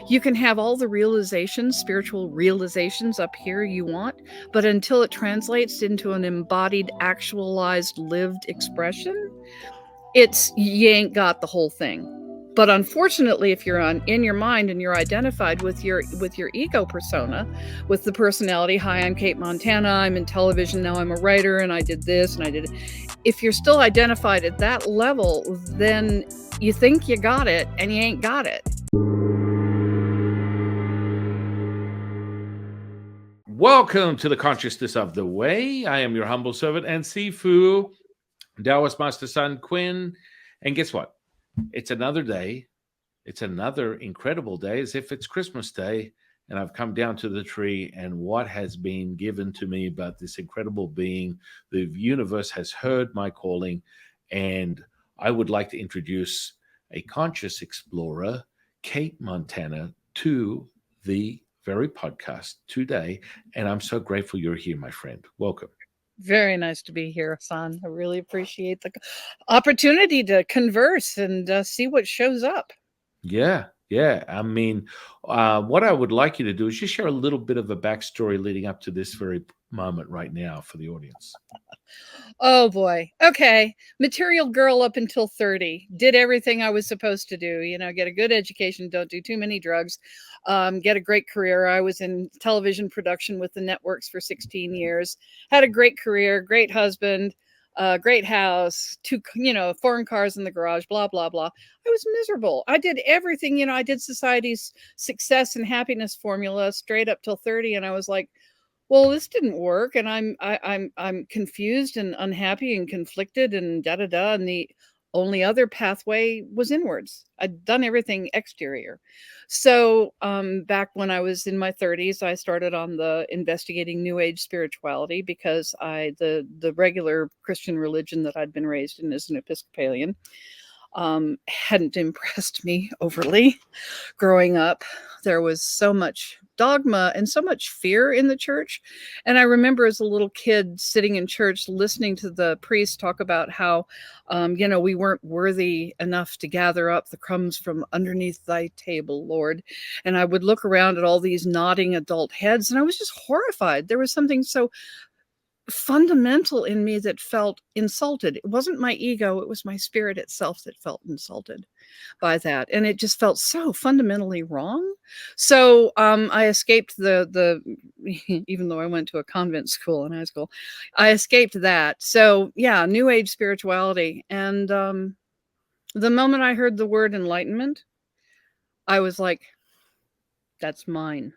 You can have all the realizations, spiritual realizations up here you want, but until it translates into an embodied, actualized, lived expression, it's you ain't got the whole thing. But unfortunately, if you're in your mind and you're identified with your ego persona, with the personality, hi, I'm Cate Montana, I'm in television now, I'm a writer, and I did this and I did it. If you're still identified at that level, then you think you got it and you ain't got it. Welcome to the Consciousness of the Way. I am your humble servant and Sifu, Taoist Master San Qing. And guess what? It's another day. It's another incredible day, as if it's Christmas Day. And I've come down to the tree, and what has been given to me about this incredible being, the universe has heard my calling. And I would like to introduce a conscious explorer, Cate Montana, to the very podcast today. And I'm so grateful you're here, my friend. Welcome. Very nice to be here, San. I really appreciate the opportunity to converse and see what shows up. Yeah. I mean, what I would like you to do is just share a little bit of a backstory leading up to this very moment right now for the audience. Oh boy. Okay. Material girl up until 30. Did everything I was supposed to do. Get a good education, don't do too many drugs, get a great career. I was in television production with the networks for 16 years. Had a great career, great husband, great house, two, foreign cars in the garage, blah, blah, blah. I was miserable. I did everything, I did society's success and happiness formula straight up till 30. And I was like, well, this didn't work, and I'm confused and unhappy and conflicted and da da da. And the only other pathway was inwards. I'd done everything exterior. So back when I was in my 30s, I started on the investigating New Age spirituality because the regular Christian religion that I'd been raised in as an Episcopalian hadn't impressed me overly. Growing up, there was so much dogma and so much fear in the church. And I remember as a little kid sitting in church listening to the priest talk about how we weren't worthy enough to gather up the crumbs from underneath thy table, Lord. And I would look around at all these nodding adult heads, and I was just horrified. There was something so fundamental in me that felt insulted. It wasn't my ego, it was my spirit itself that felt insulted by that, and it just felt so fundamentally wrong. So I escaped the even though I went to a convent school in high school, I escaped that. So yeah, New Age spirituality. And the moment I heard the word enlightenment, I was like, that's mine.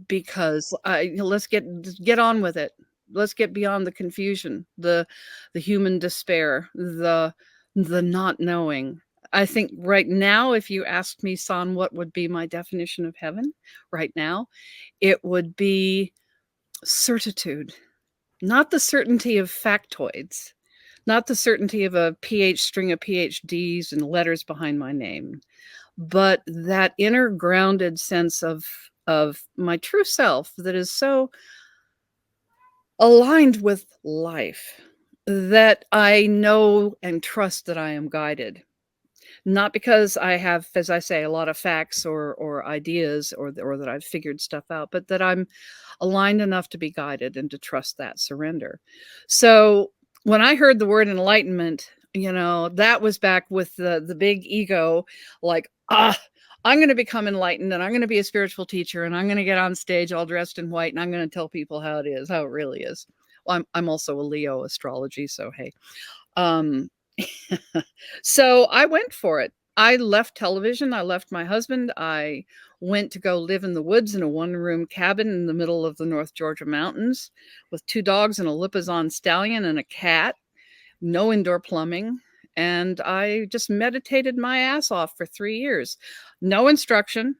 Because let's get on with it. Let's get beyond the confusion, the human despair, the not knowing. I think right now, if you asked me, San, what would be my definition of heaven right now, it would be certitude, not the certainty of factoids, not the certainty of a string of PhDs and letters behind my name, but that inner grounded sense of my true self that is so aligned with life that I know and trust that I am guided. Not because I have, as I say, a lot of facts or ideas or that I've figured stuff out, but that I'm aligned enough to be guided and to trust that surrender. So when I heard the word enlightenment, that was back with the big ego, like, I'm going to become enlightened, and I'm going to be a spiritual teacher, and I'm going to get on stage all dressed in white, and I'm going to tell people how it is, how it really is. Well, I'm also a Leo astrology, so hey. So I went for it. I left television. I left my husband. I went to go live in the woods in a one-room cabin in the middle of the North Georgia mountains with 2 dogs and a Lipizzan stallion and a cat, no indoor plumbing. And I just meditated my ass off for 3 years. No instruction.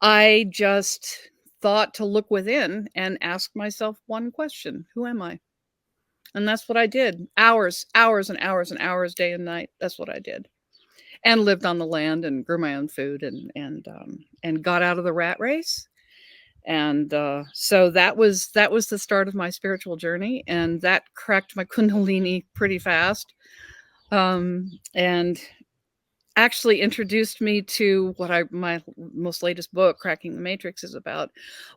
I just thought to look within and ask myself one question: who am I? And that's what I did. Hours and hours and hours, day and night. That's what I did. And lived on the land and grew my own food and got out of the rat race. And so that was the start of my spiritual journey, and that cracked my kundalini pretty fast. And actually introduced me to what my most latest book, Cracking the Matrix, is about.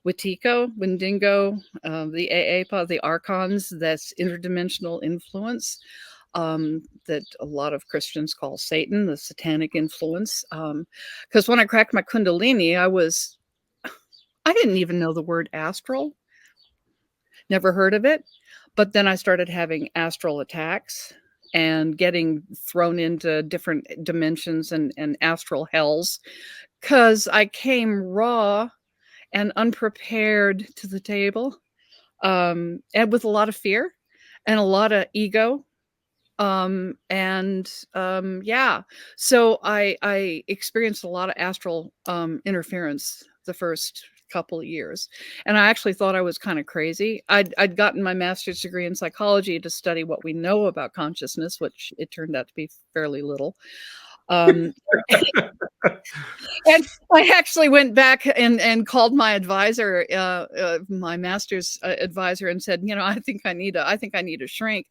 Wetiko, Wendigo, the AA, the archons, that's interdimensional influence, that a lot of Christians call Satan, the satanic influence. Because when I cracked my Kundalini, I didn't even know the word astral, never heard of it. But then I started having astral attacks and getting thrown into different dimensions and astral hells because I came raw and unprepared to the table, and with a lot of fear and a lot of ego. Yeah, so I experienced a lot of astral interference the first couple of years, and I actually thought I was kind of crazy. I'd gotten my master's degree in psychology to study what we know about consciousness, which it turned out to be fairly little. um and I actually went back and called my advisor, my master's advisor, and said, I think I need a shrink.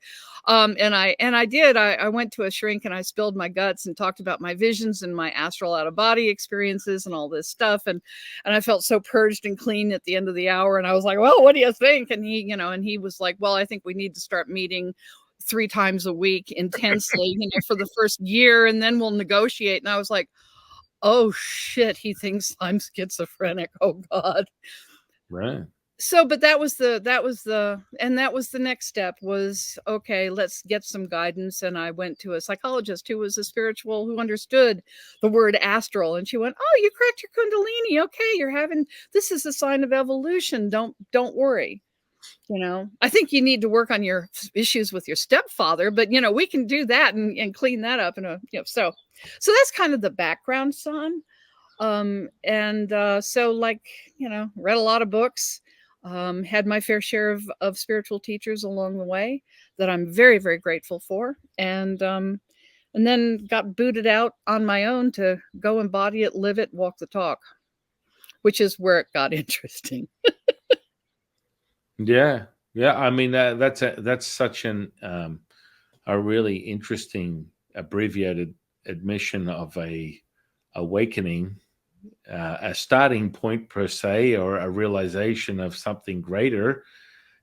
And I did. I went to a shrink and I spilled my guts and talked about my visions and my astral out of body experiences and all this stuff. And I felt so purged and clean at the end of the hour. And I was like, well, what do you think? And he was like, well, I think we need to start meeting 3 times a week intensely, for the first year, and then we'll negotiate. And I was like, oh shit, he thinks I'm schizophrenic. Oh God. Right. So, but that was the next step was, okay, let's get some guidance. And I went to a psychologist who was a spiritual, who understood the word astral. And she went, oh, you cracked your Kundalini. Okay. This is a sign of evolution. Don't worry. I think you need to work on your issues with your stepfather, but we can do that and clean that up. So that's kind of the background, son. So, like, read a lot of books, had my fair share of spiritual teachers along the way that I'm very, very grateful for. And then got booted out on my own to go embody it, live it, walk the talk, which is where it got interesting. Yeah. Yeah. I mean, that's such a really interesting abbreviated admission of a awakening, a starting point per se, or a realization of something greater.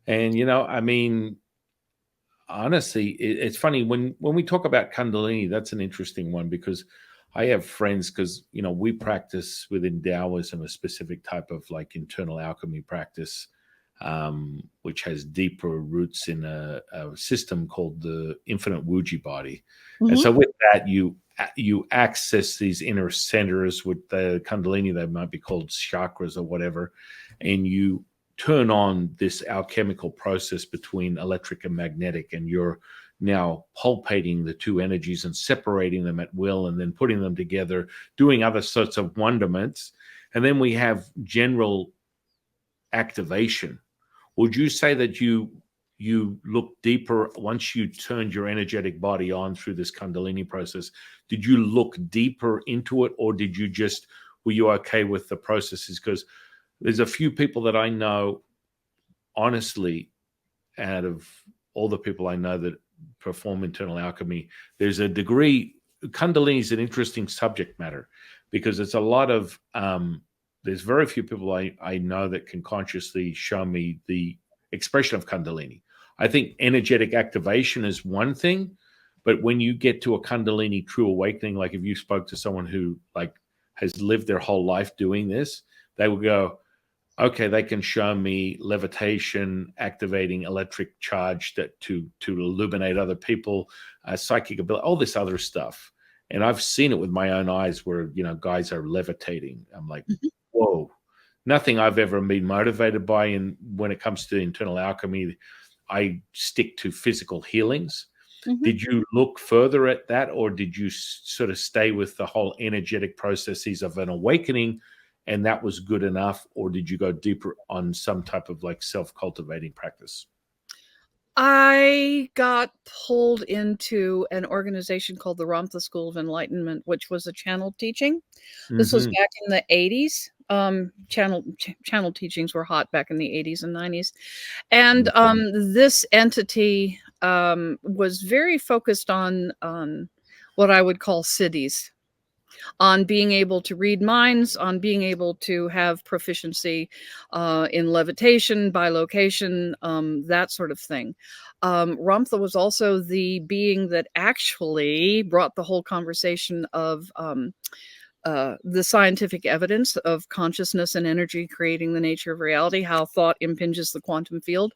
And I mean, honestly, it's funny when we talk about Kundalini. That's an interesting one because I have friends, because we practice within Taoism a specific type of like internal alchemy practice, which has deeper roots in a system called the infinite Wuji body. And Mm-hmm. so with that, you access these inner centers with the Kundalini. They might be called chakras or whatever, and you turn on this alchemical process between electric and magnetic, and you're now pulpating the two energies and separating them at will, and then putting them together, doing other sorts of wonderments. And then we have general activation. Would you say that you look deeper once you turned your energetic body on through this Kundalini process? Did you look deeper into it, or were you okay with the processes? Because there's a few people that I know, honestly, out of all the people I know that perform internal alchemy, there's a degree. Kundalini is an interesting subject matter because it's a lot of there's very few people I know that can consciously show me the expression of Kundalini. I think energetic activation is one thing, but when you get to a Kundalini true awakening, like if you spoke to someone who like has lived their whole life doing this, they will go, okay, they can show me levitation, activating electric charge to illuminate other people, psychic ability, all this other stuff. And I've seen it with my own eyes where, guys are levitating. I'm like, whoa, nothing I've ever been motivated by. And when it comes to internal alchemy, I stick to physical healings. Mm-hmm. Did you look further at that, or did you sort of stay with the whole energetic processes of an awakening, and that was good enough? Or did you go deeper on some type of like self-cultivating practice? I got pulled into an organization called the Ramtha School of Enlightenment, which was a channel teaching. This was Mm-hmm. back in the 80s. Channel teachings were hot back in the 80s and 90s. And this entity was very focused on what I would call cities. on being able to read minds, on being able to have proficiency in levitation, bilocation, that sort of thing. Ramtha was also the being that actually brought the whole conversation of the scientific evidence of consciousness and energy creating the nature of reality, how thought impinges the quantum field.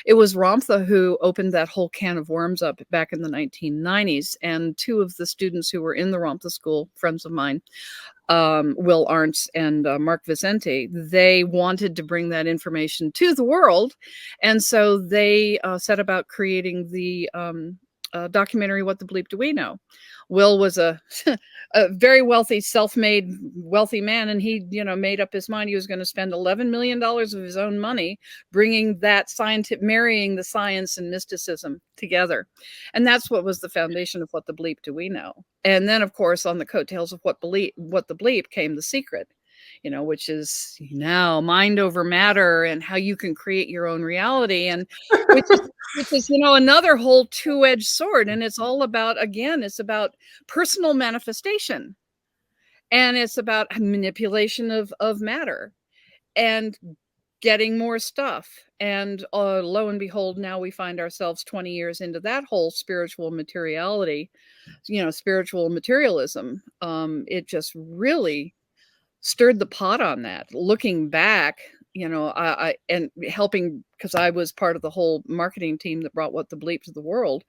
It was Ramtha who opened that whole can of worms up back in the 1990s. And two of the students who were in the Ramtha school, friends of mine, Will Arntz and Mark Vicente, they wanted to bring that information to the world. And so they set about creating the documentary, What the Bleep Do We Know? Will was a very wealthy, self-made, wealthy man, and he, made up his mind he was going to spend $11 million of his own money bringing that marrying the science and mysticism together, and that's what was the foundation of What the Bleep Do We Know? And then, of course, on the coattails of What the Bleep came The Secret, which is now mind over matter and how you can create your own reality, and which is another whole two-edged sword. And it's all about, again, it's about personal manifestation, and it's about manipulation of matter and getting more stuff. And lo and behold, now we find ourselves 20 years into that whole spiritual materiality, spiritual materialism. It just really stirred the pot on that. Looking back, I and helping, because I was part of the whole marketing team that brought What the Bleep to the world.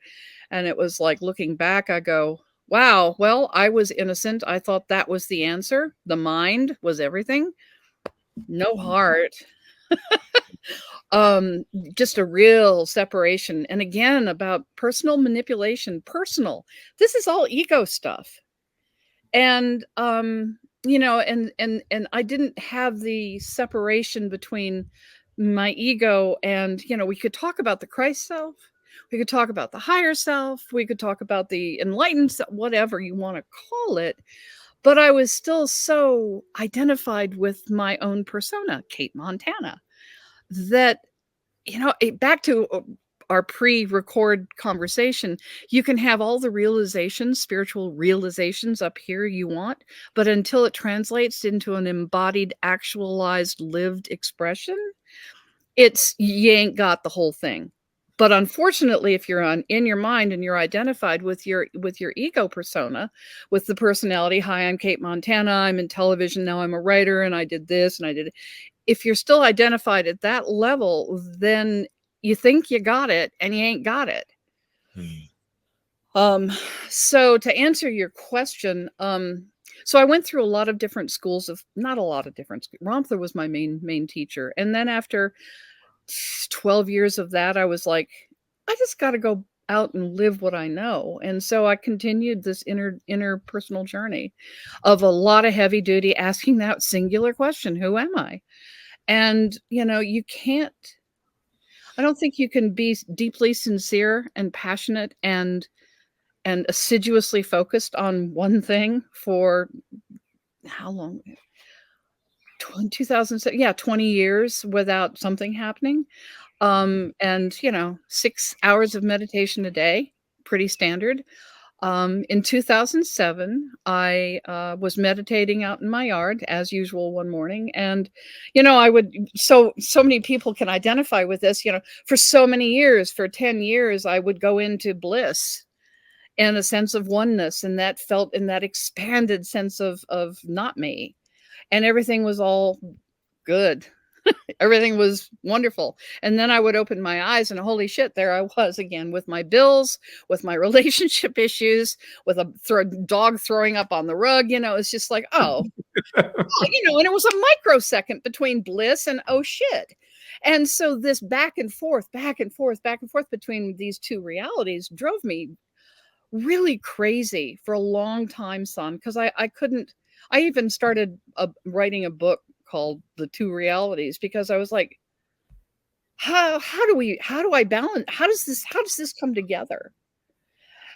And it was like, looking back, I go, wow, well, I was innocent. I thought that was the answer. The mind was everything. No heart. Just a real separation. And again, about personal manipulation, this is all ego stuff. And and I didn't have the separation between my ego and, we could talk about the Christ self, we could talk about the higher self, we could talk about the enlightened self, whatever you want to call it, but I was still so identified with my own persona, Cate Montana, that, back to our pre-record conversation, you can have all the realizations, spiritual realizations up here you want, but until it translates into an embodied, actualized, lived expression, you ain't got the whole thing. But unfortunately, if you're in your mind and you're identified with your ego persona, with the personality, hi, I'm Cate Montana, I'm in television, now I'm a writer, and I did this and I did it. If you're still identified at that level, then you think you got it and you ain't got it. So to answer your question, so I went through a lot of different schools of, not a lot of different, Ramtha was my main teacher. And then after 12 years of that, I was like, I just got to go out and live what I know. And so I continued this interpersonal journey of a lot of heavy duty, asking that singular question, who am I? And, you can't, I don't think you can be deeply sincere and passionate and assiduously focused on one thing for how long? 2007, yeah, 20 years without something happening. And 6 hours of meditation a day, pretty standard. In 2007, I was meditating out in my yard as usual one morning, and I would, so many people can identify with this. For so many years, for 10 years, I would go into bliss and a sense of oneness, and that felt in that expanded sense of not me, and everything was all good. Everything was wonderful. And then I would open my eyes and holy shit, there I was again with my bills, with my relationship issues, with a dog throwing up on the rug. It's just like, oh, and it was a microsecond between bliss and oh shit. And so this back and forth between these two realities drove me really crazy for a long time, son, because I couldn't, I even started writing a book called The Two Realities, because I was like, how do I balance, how does this come together?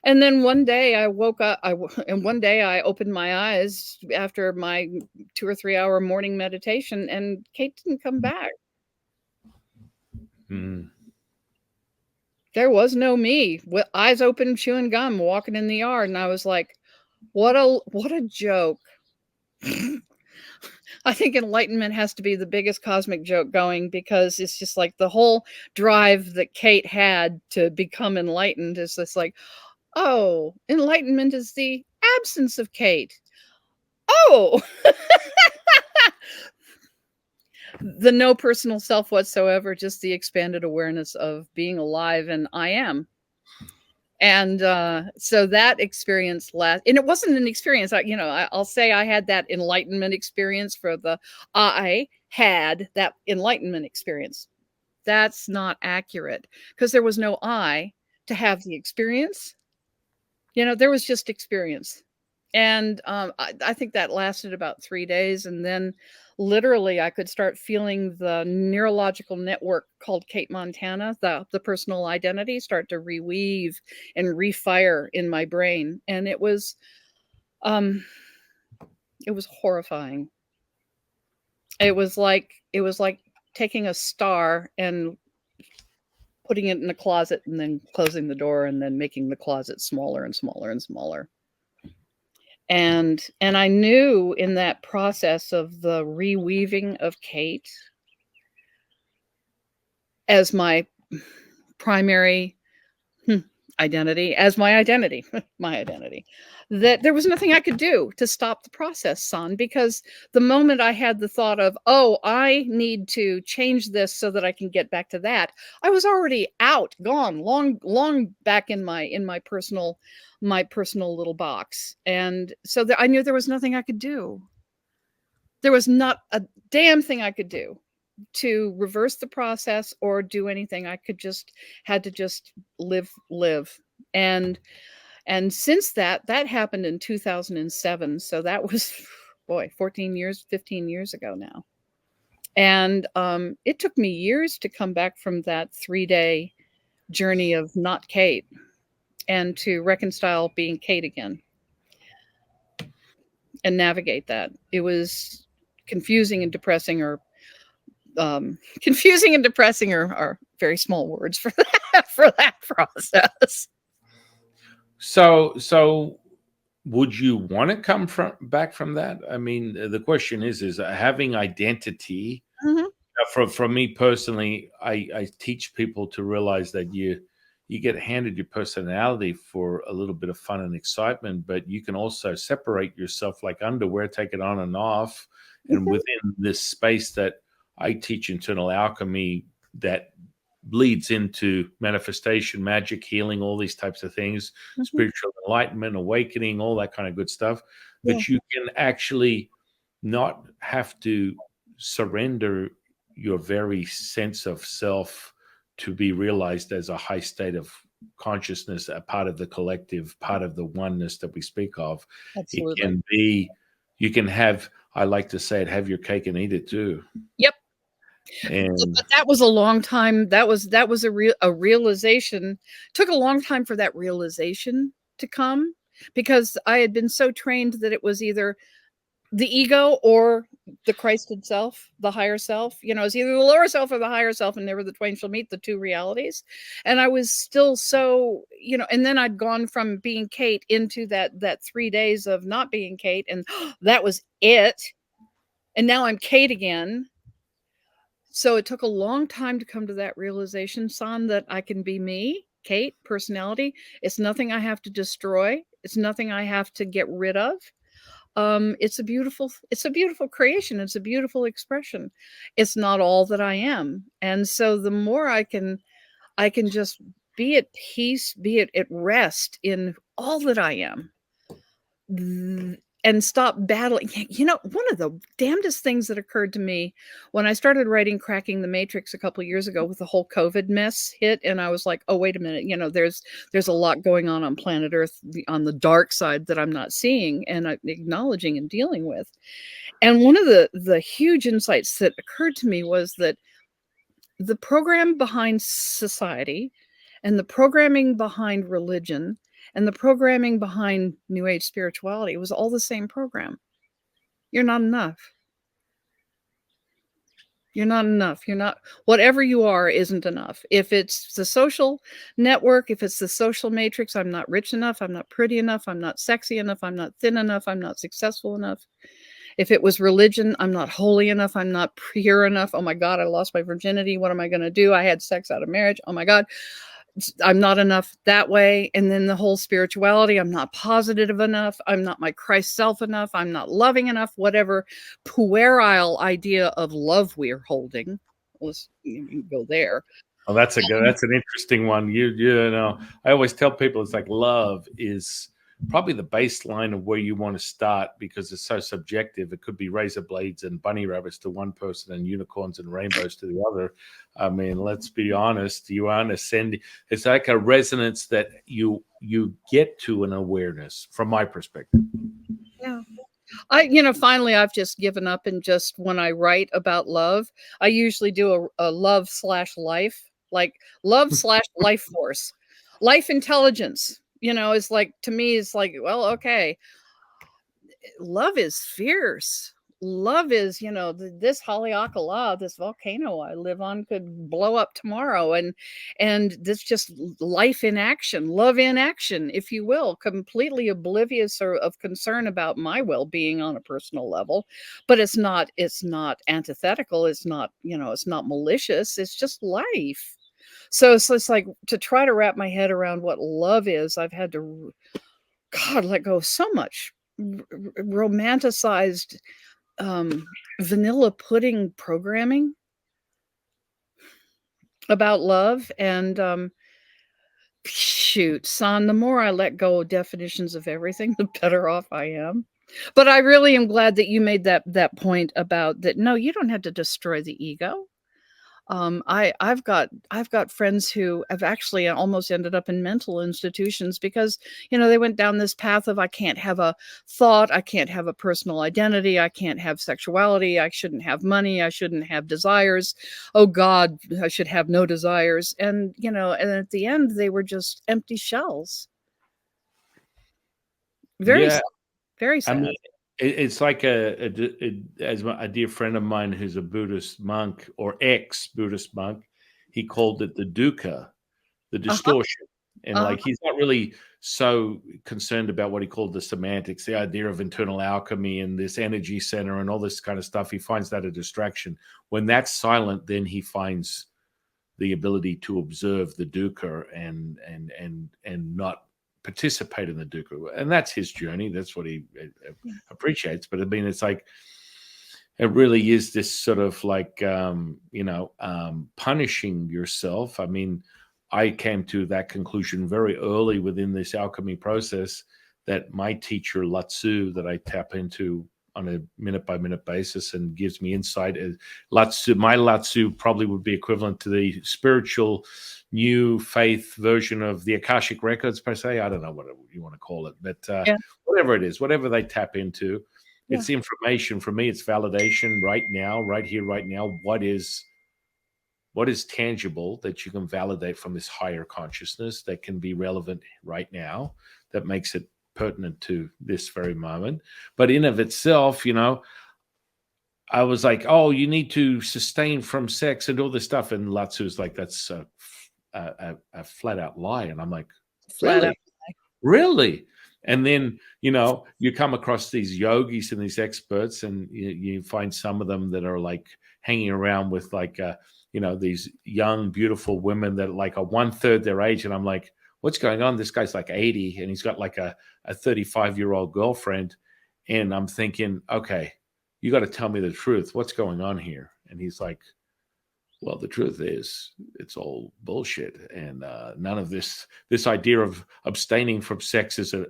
And then one day I woke up, and one day I opened my eyes after my 2 or 3 hour morning meditation, and Kate didn't come back. There was no me with eyes open, chewing gum, walking in the yard. And I was like, what a joke. I think enlightenment has to be the biggest cosmic joke going, because it's just like the whole drive that Cate had to become enlightened is just like, oh, enlightenment is the absence of Cate. Oh, the no personal self whatsoever, just the expanded awareness of being alive and I am. And so that experience last, and it wasn't an experience. I'll say I had that enlightenment experience for the I had that enlightenment experience. That's not accurate, because there was no I to have the experience. There was just experience. And I think that lasted about 3 days. And then literally I could start feeling the neurological network called Cate Montana, the personal identity, start to reweave and refire in my brain. And um, it was horrifying. It was like taking a star and putting it in a closet and then closing the door and then making the closet smaller and smaller and smaller. And I knew in that process of the reweaving of Cate as my primary identity, as my identity, my identity, that there was nothing I could do to stop the process, son, because the moment I had the thought of, oh, I need to change this so that I can get back to that, I was already out, gone, long back in my personal little box. And so I knew there was nothing I could do. There was not a damn thing I could do to reverse the process or do anything. I had to just live. And since that happened in 2007. So that was, boy, 14 years, 15 years ago now. And it took me years to come back from that 3-day journey of not Cate and to reconcile being Cate again and navigate that. It was confusing and depressing, or confusing and depressing are very small words for that process. So would you want to come back from that? I mean, the question is having identity. Mm-hmm. For me personally, I teach people to realize that you get handed your personality for a little bit of fun and excitement, but you can also separate yourself like underwear, take it on and off. And Mm-hmm. within this space that I teach internal alchemy, that bleeds into manifestation, magic, healing, all these types of things, Mm-hmm. spiritual enlightenment, awakening, all that kind of good stuff. Yeah. But you can actually not have to surrender your very sense of self to be realized as a high state of consciousness, a part of the collective, part of the oneness that we speak of. It Absolutely. can be, you can have, I like to say it, have your cake and eat it too. Yep. And But that was a long time. That was a realization. Took a long time for that realization to come, because I had been so trained that it was either the ego or the Christ itself, the higher self. It's either the lower self or the higher self, and never the twain shall meet, the two realities. And I was still so, and then I'd gone from being Cate into that 3 days of not being Cate, and that was it. And now I'm Cate again. So it took a long time to come to that realization, son, that I can be me, Cate, personality. It's nothing I have to destroy. It's nothing I have to get rid of. It's a beautiful creation. It's a beautiful expression. It's not all that I am. And so the more I can just be at peace, be at rest in all that I am, and stop battling. One of the damnedest things that occurred to me when I started writing Cracking the Matrix a couple of years ago, with the whole COVID mess hit, and I was like, oh, wait a minute, there's a lot going on planet Earth, on the dark side, that I'm not seeing and I'm acknowledging and dealing with. And one of the huge insights that occurred to me was that the program behind society, and the programming behind religion, and the programming behind New Age spirituality was all the same program. You're not enough. You're not enough. You're not, whatever you are isn't enough. If it's the social network, if it's the social matrix, I'm not rich enough, I'm not pretty enough, I'm not sexy enough, I'm not thin enough, I'm not successful enough. If it was religion, I'm not holy enough, I'm not pure enough. Oh my God, I lost my virginity. What am I going to do? I had sex out of marriage. Oh my God, I'm not enough that way. And then the whole spirituality, I'm not positive enough. I'm not my Christ self enough. I'm not loving enough, whatever puerile idea of love we're holding. Let's go there. Oh, that's an interesting one. You know, I always tell people it's like love is probably the baseline of where you want to start because it's so subjective. It could be razor blades and bunny rabbits to one person and unicorns and rainbows to the other. I mean, let's be honest. You aren't ascending. It's like a resonance that you get to an awareness, from my perspective. Yeah. Finally, I've just given up, and just when I write about love, I usually do a love slash life, like love slash life force, life intelligence. Is like, to me, it's like, well, okay, love is fierce. Love is, this Haleakala, this volcano I live on could blow up tomorrow. And this just life in action, love in action, if you will, completely oblivious of concern about my well-being on a personal level. But it's not antithetical. It's not malicious. It's just life. So it's like, to try to wrap my head around what love is, I've had to, God, let go of so much romanticized vanilla pudding programming about love. And shoot, son, the more I let go of definitions of everything, the better off I am. But I really am glad that you made that point about that. No, you don't have to destroy the ego. I've got friends who have actually almost ended up in mental institutions because they went down this path of, I can't have a thought, I can't have a personal identity, I can't have sexuality, I shouldn't have money, I shouldn't have desires. Oh God, I should have no desires. And and at the end they were just empty shells. Very Yeah, sad. Very I sad. mean, it's like as a dear friend of mine who's a Buddhist monk or ex-Buddhist monk, he called it the dukkha, the Uh-huh. distortion. And Uh-huh. like he's not really so concerned about what he called the semantics, the idea of internal alchemy and this energy center and all this kind of stuff. He finds that a distraction. When that's silent, then he finds the ability to observe the dukkha and not participate in the dukkha. And that's his journey. That's what he appreciates. But I mean, it's like it really is this sort of like punishing yourself. I mean, I came to that conclusion very early within this alchemy process that my teacher Latsu, that I tap into on a minute by minute basis and gives me insight. Latsu, my Latsu probably would be equivalent to the spiritual new faith version of the Akashic records per se. I don't know what you want to call it, but Yeah. whatever it is, whatever they tap into, Yeah. it's information for me. It's validation right now, right here, right now. What is tangible that you can validate from this higher consciousness that can be relevant right now, that makes it pertinent to this very moment. But in of itself, I was like, oh, you need to sustain from sex and all this stuff. And Latsu's like, that's a flat out lie. And I'm like, Flat out. really? Really? And then, you come across these yogis and these experts, and you find some of them that are like hanging around with like, these young, beautiful women that like are 1/3 their age. And I'm like, what's going on? This guy's like 80 and he's got like a 35-year-old girlfriend. And I'm thinking, okay, you got to tell me the truth. What's going on here? And he's like, well, the truth is, it's all bullshit, and none of this idea of abstaining from sex is an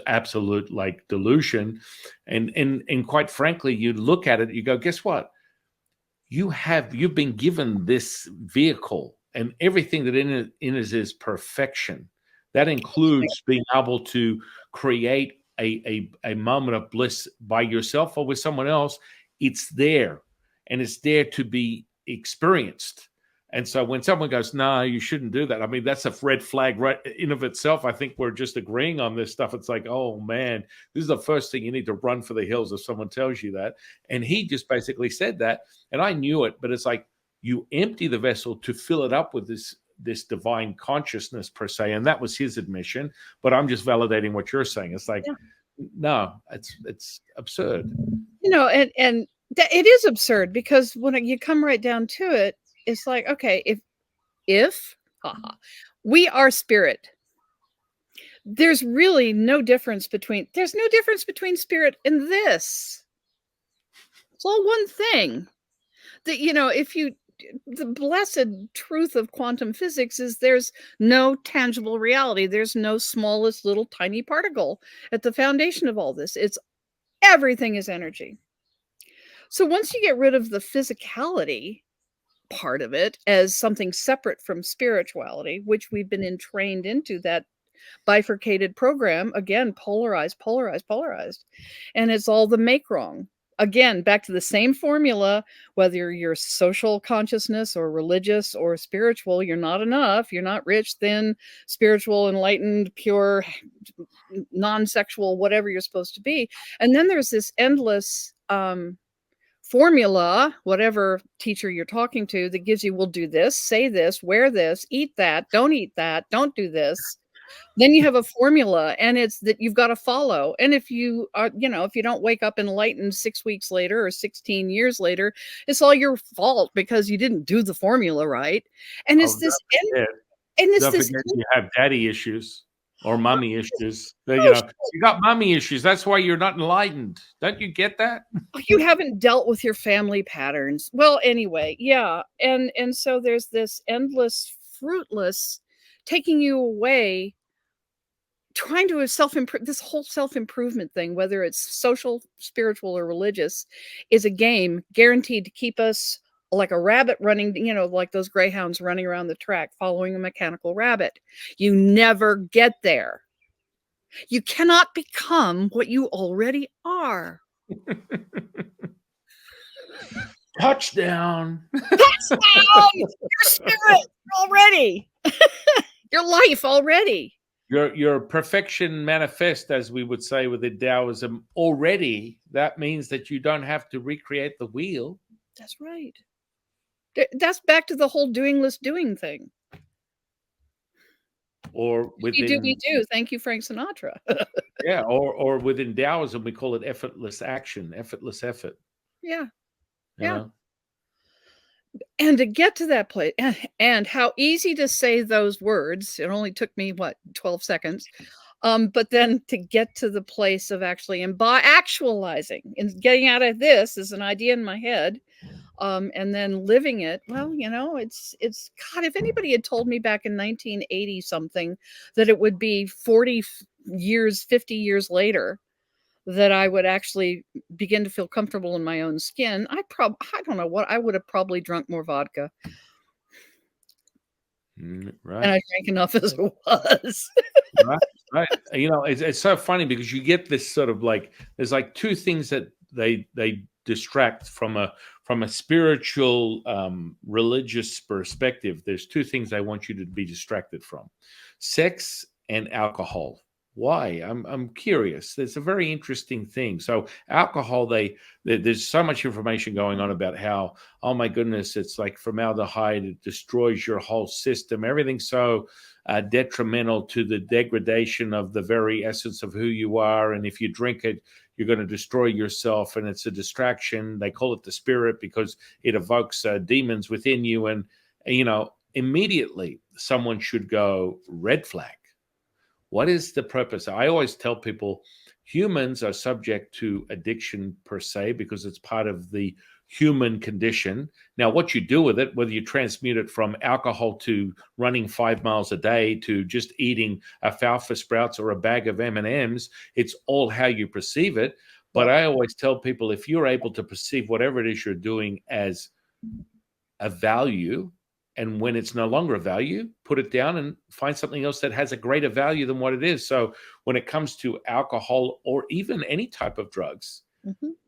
absolute like delusion. And quite frankly, you look at it, you go, guess what? You've been given this vehicle, and everything that in it is perfection. That includes being able to create a moment of bliss by yourself or with someone else. It's there, and it's there to be experienced. And so when someone goes, no, you shouldn't do that. I mean, that's a red flag right in of itself. I think we're just agreeing on this stuff. It's like, oh man, this is the first thing you need to run for the hills if someone tells you that. And he just basically said that. And I knew it, but it's like you empty the vessel to fill it up with this divine consciousness per se. And that was his admission. But I'm just validating what you're saying. It's like, no, it's absurd. And it is absurd, because when you come right down to it, it's like, okay, if we are spirit, there's really no difference between spirit and this. It's all one thing. The blessed truth of quantum physics is there's no tangible reality. There's no smallest little tiny particle at the foundation of all this. Everything is energy. So once you get rid of the physicality part of it as something separate from spirituality, which we've been entrained into, that bifurcated program, again, polarized, and it's all the make wrong. Again, back to the same formula, whether you're social consciousness or religious or spiritual, you're not enough. You're not rich, thin, spiritual, enlightened, pure, non-sexual, whatever you're supposed to be. And then there's this endless formula, whatever teacher you're talking to, that gives you, we'll do this, say this, wear this, eat that, don't do this. Then you have a formula, and it's that you've got to follow. And if you are, if you don't wake up enlightened 6 weeks later or 16 years later, it's all your fault because you didn't do the formula right. And it's you have daddy issues or mommy issues. You got mommy issues. That's why you're not enlightened. Don't you get that? You haven't dealt with your family patterns. Well, anyway, yeah. And so there's this endless, fruitless taking you away, trying to self-improve. This whole self-improvement thing, whether it's social, spiritual, or religious, is a game guaranteed to keep us like a rabbit running, like those greyhounds running around the track following a mechanical rabbit. You never get there. You cannot become what you already are. Touchdown. Your spirit already. Your life already. Your perfection manifest, as we would say within Taoism, already. That means that you don't have to recreate the wheel. That's right. That's back to the whole doingless doing thing. Or within we do. Thank you, Frank Sinatra. Yeah, or within Taoism, we call it effortless action, effortless effort. Yeah. You know? And to get to that place, and how easy to say those words. It only took me 12 seconds. But then to get to the place of actually actualizing and getting out of this is an idea in my head. And then living it. Well, it's God, if anybody had told me back in 1980 something that it would be 40 years, 50 years later that I would actually begin to feel comfortable in my own skin, I don't know what, I would have probably drunk more vodka. Right. And I drank enough as it was. Right. It's so funny because you get this sort of like, there's like two things that they distract from a spiritual, religious perspective. There's two things I want you to be distracted from: sex and alcohol. Why? I'm curious. It's a very interesting thing. So alcohol, there's so much information going on about how, oh my goodness, it's like formaldehyde, it destroys your whole system. Everything's so detrimental to the degradation of the very essence of who you are. And if you drink it, you're going to destroy yourself, and it's a distraction. They call it the spirit because it evokes demons within you. And, immediately someone should go, red flag. What is the purpose? I always tell people humans are subject to addiction per se because it's part of the human condition. Now, what you do with it, whether you transmute it from alcohol to running 5 miles a day to just eating alfalfa sprouts or a bag of M&Ms, it's all how you perceive it. But I always tell people, if you're able to perceive whatever it is you're doing as a value, and when it's no longer a value, put it down and find something else that has a greater value than what it is. So when it comes to alcohol or even any type of drugs,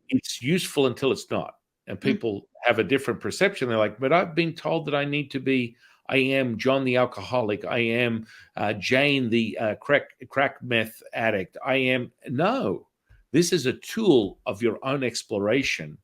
it's useful until it's not. and Mm. people have a different perception. They're like, but I've been told that I need to be, I am John the alcoholic, I am Jane the crack meth addict, I am. No, this is a tool of your own exploration.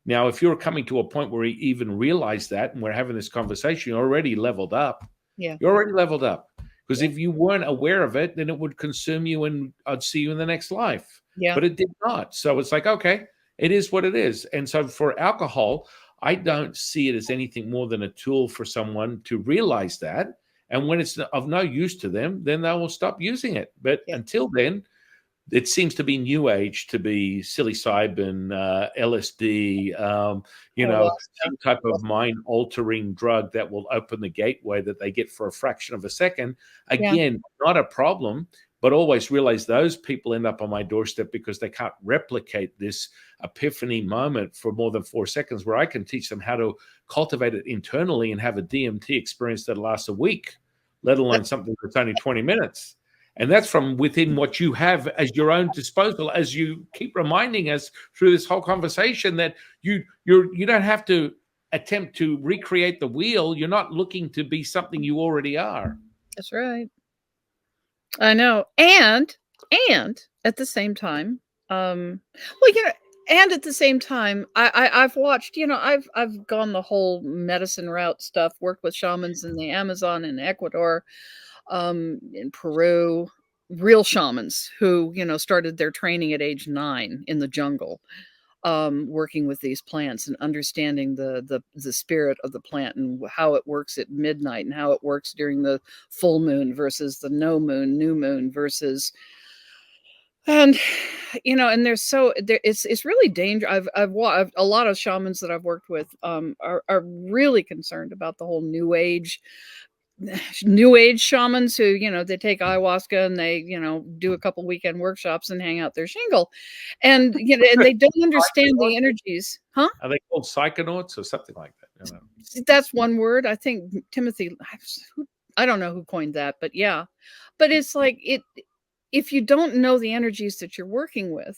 Now, if you're coming to a point where you even realize that, and we're having this conversation, you're already leveled up. Yeah. You're already leveled up. Because Yeah. if you weren't aware of it, then it would consume you and I'd see you in the next life. Yeah. But it did not. So it's like, okay, it is what it is. And so for alcohol, I don't see it as anything more than a tool for someone to realize that. And when it's of no use to them, then they will stop using it. But Yeah. until then, it seems to be new age to be psilocybin, LSD, Ayahuasca. some type of mind altering drug that will open the gateway that they get for a fraction of a second. Yeah. Again, not a problem, but always realize those people end up on my doorstep because they can't replicate this epiphany moment for more than 4 seconds, where I can teach them how to cultivate it internally and have a DMT experience that lasts a week, let That, alone something that's only 20 minutes. And that's from within what you have as your own disposal, as you keep reminding us through this whole conversation that you don't have to attempt to recreate the wheel. You're not looking to be something you already are. that's right. I know. And at the same time, well, and at the same time, I've watched, I've gone the whole medicine route stuff, worked with shamans in the Amazon and Ecuador, in Peru, real shamans who, started their training at age 9 in the jungle, working with these plants and understanding the spirit of the plant and how it works at midnight and how it works during the full moon versus the no moon, new moon versus. And and it's really dangerous. I've a lot of shamans that I've worked with are really concerned about the whole new age shamans who, they take ayahuasca and they, do a couple weekend workshops and hang out their shingle. And, and they don't understand the energies. Huh? Are they called psychonauts or something like that? That's one word. I think Timothy, I don't know who coined that, but yeah. But it's like if you don't know the energies that you're working with,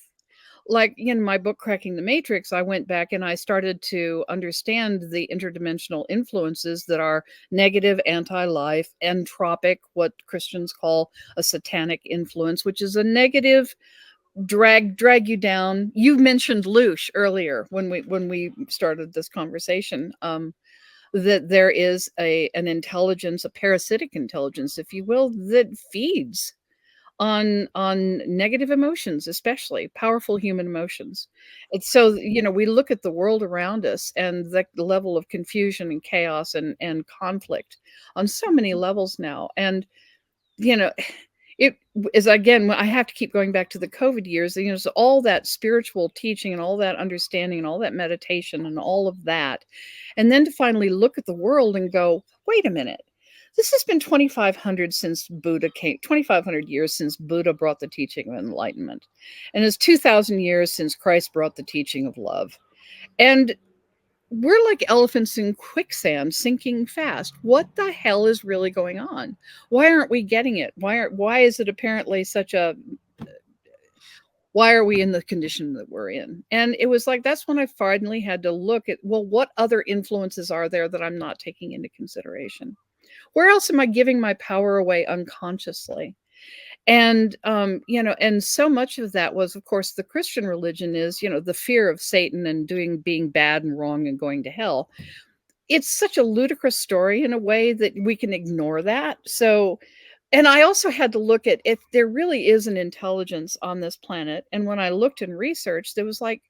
like in my book Cracking the Matrix, I went back and I started to understand the interdimensional influences that are negative, anti-life, entropic, what Christians call a satanic influence, which is a negative drag you down. You mentioned Loosh earlier when we started this conversation. That there is an intelligence, a parasitic intelligence, if you will, that feeds on negative emotions, especially powerful human emotions. It's so, we look at the world around us and the level of confusion and chaos and conflict on so many levels now. And you know it is, again, I have to keep going back to the COVID years, so all that spiritual teaching and all that understanding and all that meditation and all of that, and then to finally look at the world and go, wait a minute, this has been 2,500 since Buddha came, 2,500 years since Buddha brought the teaching of enlightenment, and it's 2,000 years since Christ brought the teaching of love. And we're like elephants in quicksand, sinking fast. What the hell is really going on? Why aren't we getting it? Why is it apparently such a, why are we in the condition that we're in? And it was like, that's when I finally had to look at, well, what other influences are there that I'm not taking into consideration? Where else am I giving my power away unconsciously? And and so much of that was, of course, the Christian religion is, the fear of Satan and being bad and wrong and going to hell. It's such a ludicrous story in a way that we can ignore that. So, and I also had to look at if there really is an intelligence on this planet. And when I looked and researched, there was like,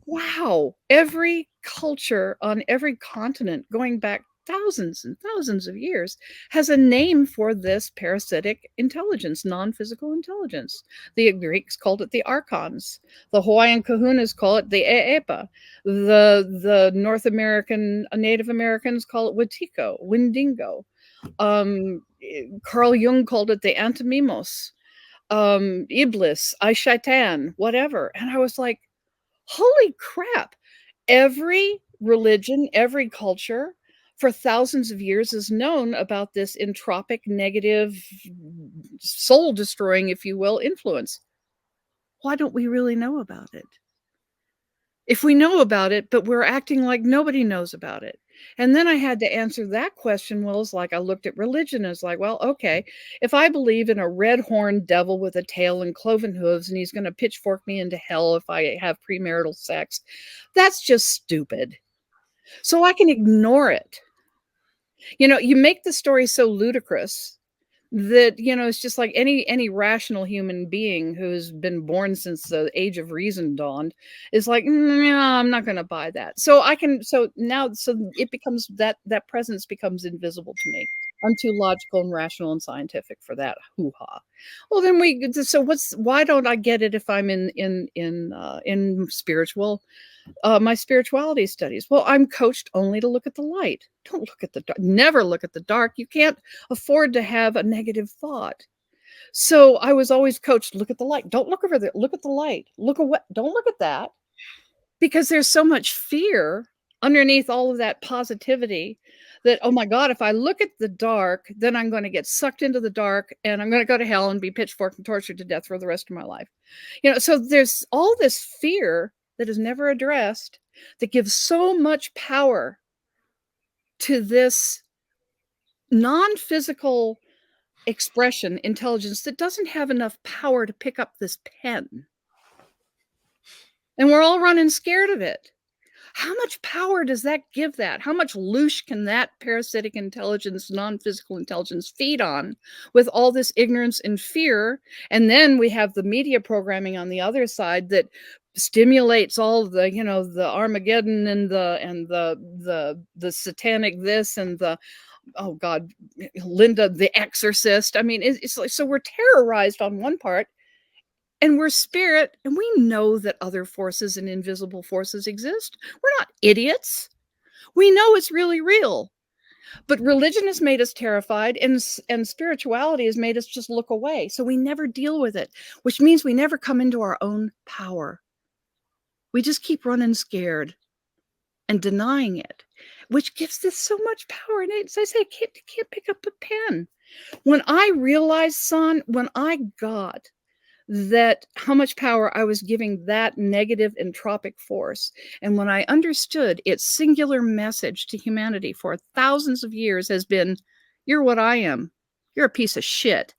wow, every culture on every continent going back thousands and thousands of years has a name for this parasitic intelligence, non-physical intelligence. The Greeks called it the archons. The Hawaiian kahunas call it the eepa. The North American Native Americans call it Wetiko, Wendigo. Carl Jung called it the antimimos, Iblis, Aishaitan, whatever. And I was like, holy crap, every religion, every culture for thousands of years has known about this entropic, negative, soul destroying, if you will, influence. Why don't we really know about it? if we know about it, but we're acting like nobody knows about it. And then I had to answer that question. Well, it's like I looked at religion as like, well, okay, if I believe in a red horned devil with a tail and cloven hooves, and he's going to pitchfork me into hell if I have premarital sex, that's just stupid. So I can ignore it. You make the story so ludicrous that, it's just like any rational human being who's been born since the age of reason dawned is like, no, I'm not going to buy that. So it becomes that presence becomes invisible to me. I'm too logical and rational and scientific for that hoo-ha. Well, then why don't I get it if I'm in spiritual my spirituality studies? Well, I'm coached only to look at the light. Don't look at the dark. Never look at the dark. You can't afford to have a negative thought. So I was always coached, look at the light. Don't look over there. Look at the light. Look away. Don't look at that. Because there's so much fear underneath all of that positivity that, oh my God, if I look at the dark, then I'm going to get sucked into the dark and I'm going to go to hell and be pitchforked and tortured to death for the rest of my life. So there's all this fear that is never addressed that gives so much power to this non-physical expression, intelligence, that doesn't have enough power to pick up this pen. And we're all running scared of it. How much power does that give that? How much loosh can that parasitic intelligence, non-physical intelligence feed on with all this ignorance and fear? And then we have the media programming on the other side that stimulates all the, the Armageddon and the satanic this and the, oh God, Linda, the exorcist. I mean, it's like, so we're terrorized on one part. And we're spirit, and we know that other forces and invisible forces exist. We're not idiots. We know it's really real. But religion has made us terrified, and spirituality has made us just look away. So we never deal with it, which means we never come into our own power. We just keep running scared and denying it, which gives this so much power. And as I say, can't pick up a pen. When I realized, son, when I got that how much power I was giving that negative entropic force. And when I understood its singular message to humanity for thousands of years has been, you're what I am. You're a piece of shit.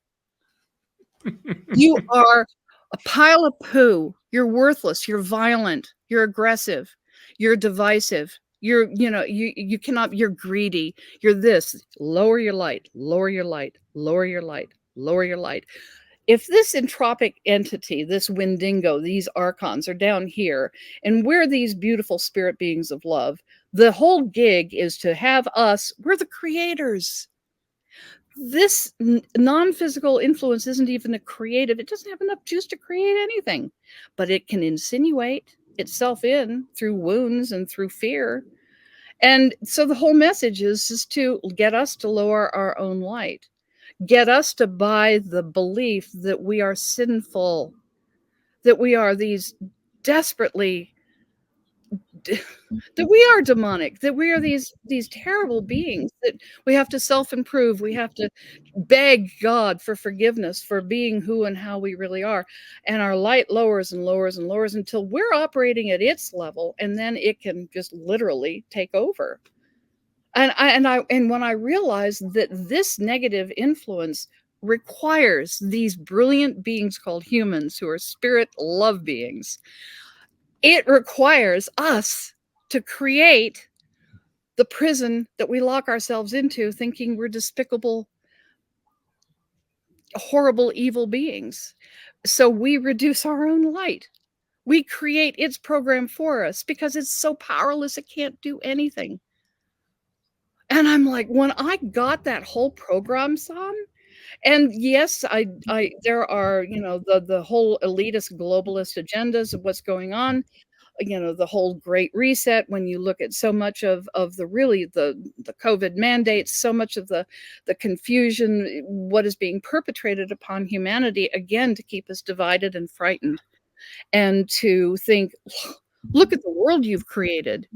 You are a pile of poo. You're worthless. You're violent. You're aggressive. You're divisive. You cannot, you're greedy. You're this. Lower your light, lower your light, lower your light, lower your light. If this entropic entity, this Wendigo, these archons are down here, and we're these beautiful spirit beings of love, the whole gig is to have us, we're the creators. This non-physical influence isn't even a creative, it doesn't have enough juice to create anything, but it can insinuate itself in through wounds and through fear. And so the whole message is to get us to lower our own light. Get us to buy the belief that we are sinful, that we are these desperately, that we are demonic, that we are these terrible beings, that we have to self-improve, we have to beg God for forgiveness for being who and how we really are. And our light lowers and lowers and lowers until we're operating at its level, and then it can just literally take over. And when I realized that this negative influence requires these brilliant beings called humans who are spirit love beings, it requires us to create the prison that we lock ourselves into thinking we're despicable, horrible, evil beings. So we reduce our own light. We create its program for us because it's so powerless it can't do anything. And I'm like, when I got that whole program, son, and yes, I there are, the whole elitist globalist agendas of what's going on, the whole great reset, when you look at so much of the really the COVID mandates, so much of the confusion, what is being perpetrated upon humanity, again, to keep us divided and frightened, and to think, look at the world you've created.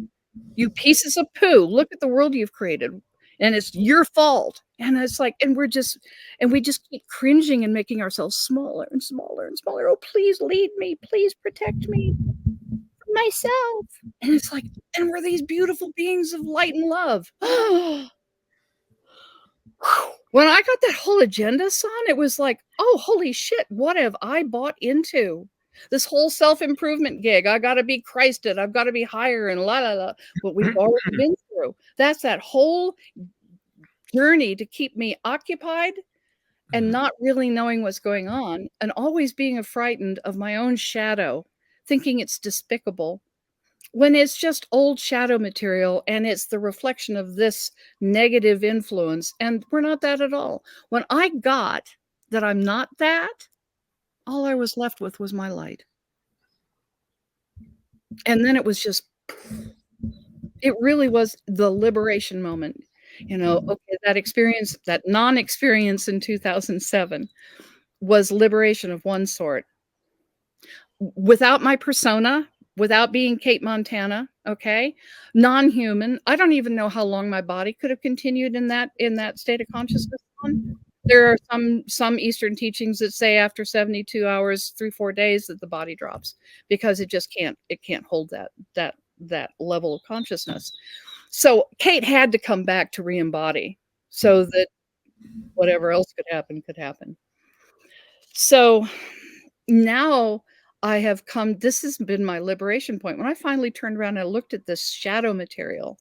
You pieces of poo, look at the world you've created, and it's your fault. And it's like, and we just keep cringing and making ourselves smaller and smaller and smaller. Oh, please lead me, please protect me from myself. And it's like, and we're these beautiful beings of light and love. When I got that whole agenda, son, it was like, oh, holy shit, what have I bought into? This whole self-improvement gig. I got to be Christed. I've got to be higher and la la la. What we've already been through. That's that whole journey to keep me occupied and not really knowing what's going on and always being frightened of my own shadow, thinking it's despicable when it's just old shadow material and it's the reflection of this negative influence. And we're not that at all. When I got that I'm not that, all I was left with was my light. And then it was just, it really was the liberation moment. You know, okay, that experience, that non experience in 2007 was liberation of one sort. Without my persona, without being Cate Montana, okay? Non-human. I don't even know how long my body could have continued in that state of consciousness on. There are some Eastern teachings that say after 72 hours, 3-4 days that the body drops because it just can't hold that level of consciousness. So Cate had to come back to re-embody so that whatever else could happen could happen. So now I have come, this has been my liberation point. When I finally turned around and I looked at this shadow material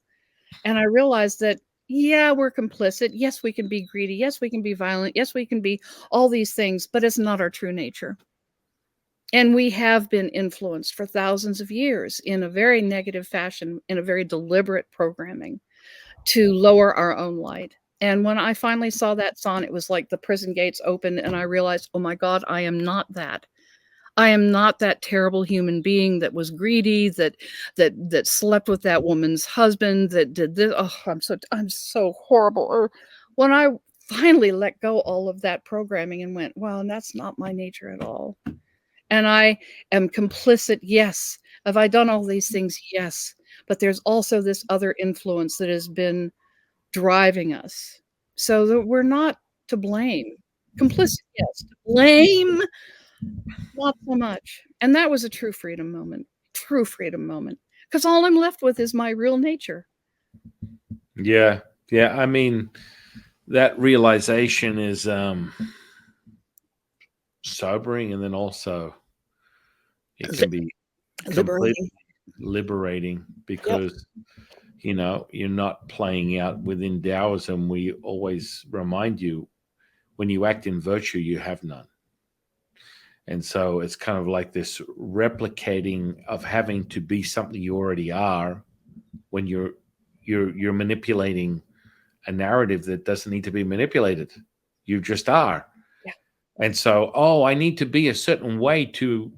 and I realized that, yeah, we're complicit. Yes, we can be greedy. Yes, we can be violent. Yes, we can be all these things, but it's not our true nature. And we have been influenced for thousands of years in a very negative fashion, in a very deliberate programming to lower our own light. And when I finally saw that song, it was like the prison gates opened and I realized, oh my God, I am not that. I am not that terrible human being that was greedy, that slept with that woman's husband, that did this. Oh, I'm so horrible. Or when I finally let go all of that programming and went, well, that's not my nature at all. And I am complicit. Yes. Have I done all these things? Yes. But there's also this other influence that has been driving us. So that we're not to blame. Complicit, yes. To blame, not so much. And that was a true freedom moment. Because all I'm left with is my real nature. Yeah. Yeah. I mean, that realization is sobering, and then also it can be completely liberating because you're not playing out within Taoism. We always remind you, when you act in virtue, you have none. And so it's kind of like this replicating of having to be something you already are when you're manipulating a narrative that doesn't need to be manipulated. You just are. Yeah. And so, oh, I need to be a certain way to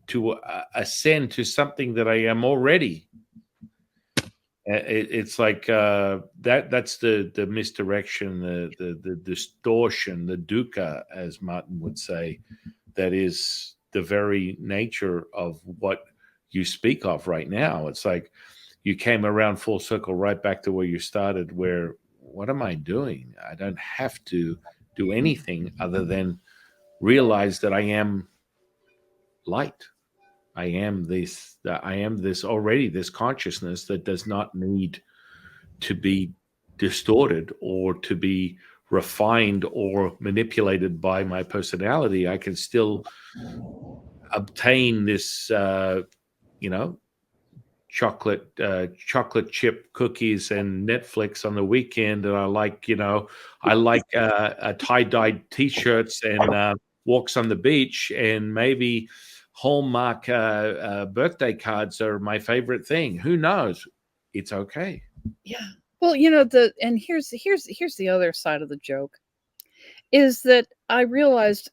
ascend to something that I am already. It's like that's the misdirection, the distortion, the dukkha, as Martin would say, that is the very nature of what you speak of right now. It's like you came around full circle right back to where you started, where what am I doing? I don't have to do anything other than realize that I am light. I am this already, this consciousness that does not need to be distorted or to be refined or manipulated by my personality. I can still obtain this, chocolate chip cookies and Netflix on the weekend, and I like tie-dyed t-shirts and walks on the beach, and maybe Hallmark birthday cards are my favorite thing. Who knows? It's okay. Yeah. Well, and here's the other side of the joke is that I realized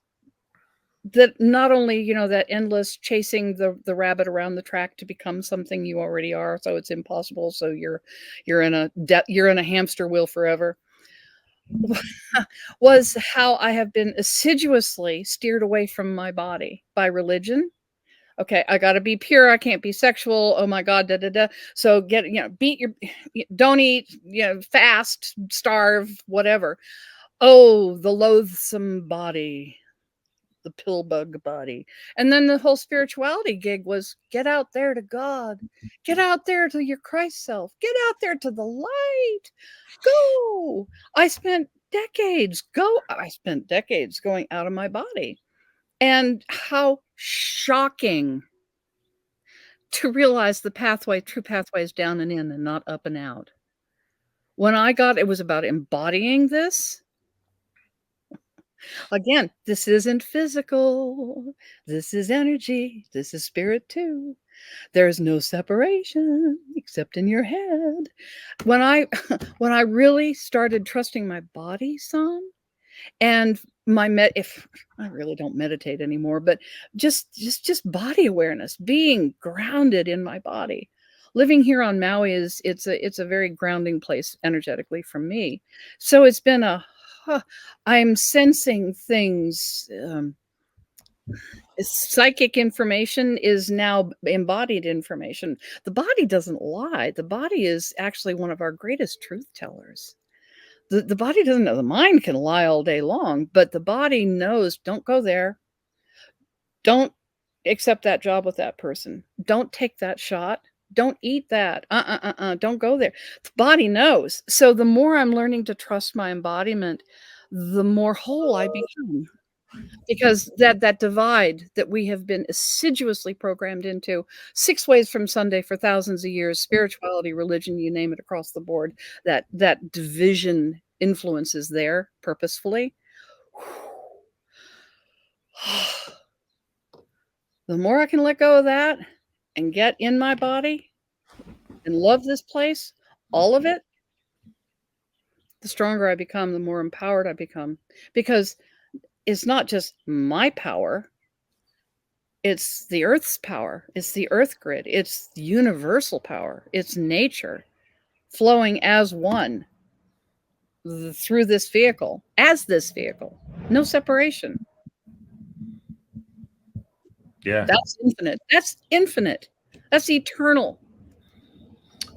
that not only, that endless chasing the rabbit around the track to become something you already are, so it's impossible, so you're in a hamster wheel forever, was how I have been assiduously steered away from my body by religion. Okay, I got to be pure. I can't be sexual. Oh my God, da da da. So don't eat, fast, starve, whatever. Oh, the loathsome body. the pill bug body. And then the whole spirituality gig was get out there to God, get out there to your Christ self, get out there to the light, go. I spent decades going out of my body. And how shocking to realize the true pathway is down and in and not up and out. When it was about embodying this. Again, this isn't physical. This is energy. This is spirit too. There's no separation except in your head. When I when I really started trusting my body some, and if I really don't meditate anymore, but just body awareness, being grounded in my body. Living here on Maui it's a very grounding place energetically for me. So it's been I'm sensing things. Psychic information is now embodied information. The body doesn't lie. The body is actually one of our greatest truth tellers. The body doesn't know. The mind can lie all day long, but the body knows, don't go there. Don't accept that job with that person. Don't take that shot. Don't eat that. Don't go there. The body knows. So the more I'm learning to trust my embodiment, the more whole I become. Because that divide that we have been assiduously programmed into 6 ways from Sunday for thousands of years, spirituality, religion, you name it, across the board, that division influence is there purposefully. The more I can let go of that and get in my body and love this place, all of it, the stronger I become, the more empowered I become. Because it's not just my power, it's the earth's power, it's the earth grid, it's universal power, it's nature flowing as one through this vehicle, no separation. Yeah. That's infinite, that's eternal.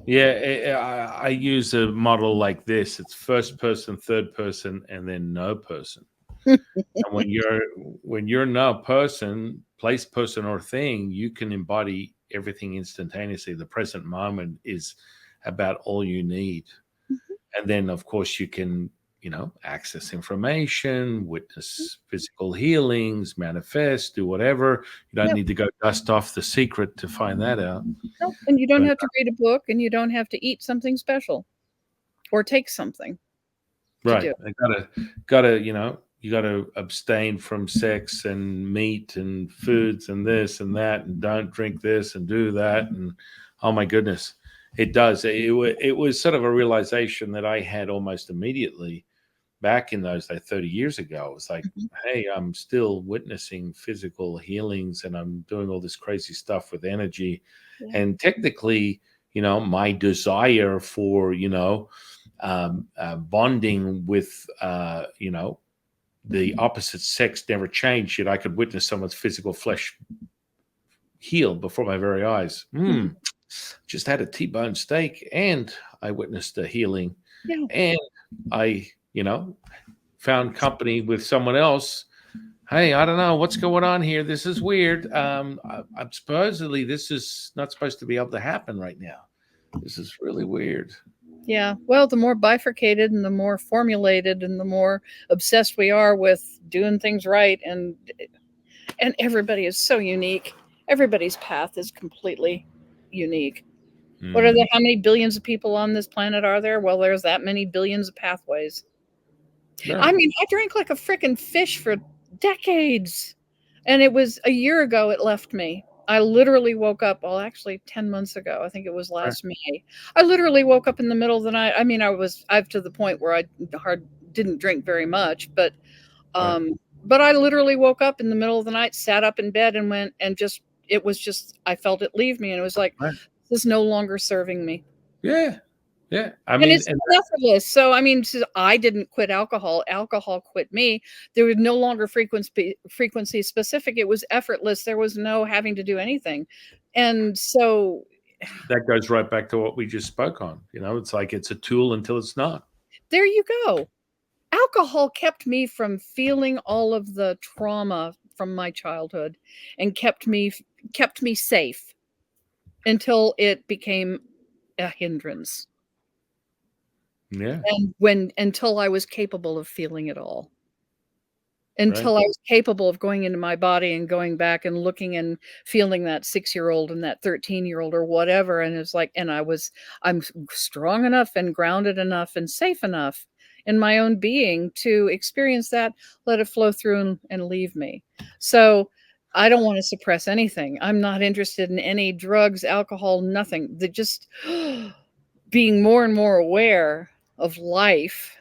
Yeah, I use a model like this. It's first person, third person, and then no person. And when you're no person, place, person, or thing, you can embody everything instantaneously. The present moment is about all you need. Mm-hmm. And then, of course, you can, access information, witness physical healings, manifest, do whatever. You don't need to go dust off The Secret to find that out. No, and you don't But, have to read a book, and you don't have to eat something special or take something to right. do. You gotta abstain from sex and meat and foods and this and that, and don't drink this and do that. And oh my goodness, it does. It was sort of a realization that I had almost immediately back in those days, 30 years ago. It was like, hey, I'm still witnessing physical healings and I'm doing all this crazy stuff with energy. Yeah. And technically, my desire for, bonding with, the opposite sex never changed, yet I could witness someone's physical flesh heal before my very eyes. Just had a T-bone steak and I witnessed a healing. Yeah. And I, found company with someone else. Hey, I don't know what's going on here. This is weird. I'm supposedly this is not supposed to be able to happen right now. This is really weird. Yeah. Well, the more bifurcated and the more formulated and the more obsessed we are with doing things right, and everybody is so unique. Everybody's path is completely unique. What are how many billions of people on this planet are there? Well, there's that many billions of pathways. Right. I mean, I drank like a freaking fish for decades. And it was a year ago it left me. I literally woke up, well, actually 10 months ago. I think it was last May. I literally woke up in the middle of the night. I mean, I've to the point where I didn't drink very much, but I literally woke up in the middle of the night, sat up in bed and went and it was just, I felt it leave me. And it was like, this is no longer serving me. Yeah. Yeah. And it's effortless. So, I mean, I didn't quit alcohol. Alcohol quit me. There was no longer frequency specific. It was effortless. There was no having to do anything. And so that goes right back to what we just spoke on. It's like it's a tool until it's not. There you go. Alcohol kept me from feeling all of the trauma from my childhood and kept me safe until it became a hindrance. Yeah. And until I was capable of feeling it all. Right. Until I was capable of going into my body and going back and looking and feeling that 6-year-old and that 13-year-old or whatever, and it's like and I'm strong enough and grounded enough and safe enough in my own being to experience that, let it flow through and leave me. So, I don't wanna suppress anything. I'm not interested in any drugs, alcohol, nothing. The just being more and more aware of life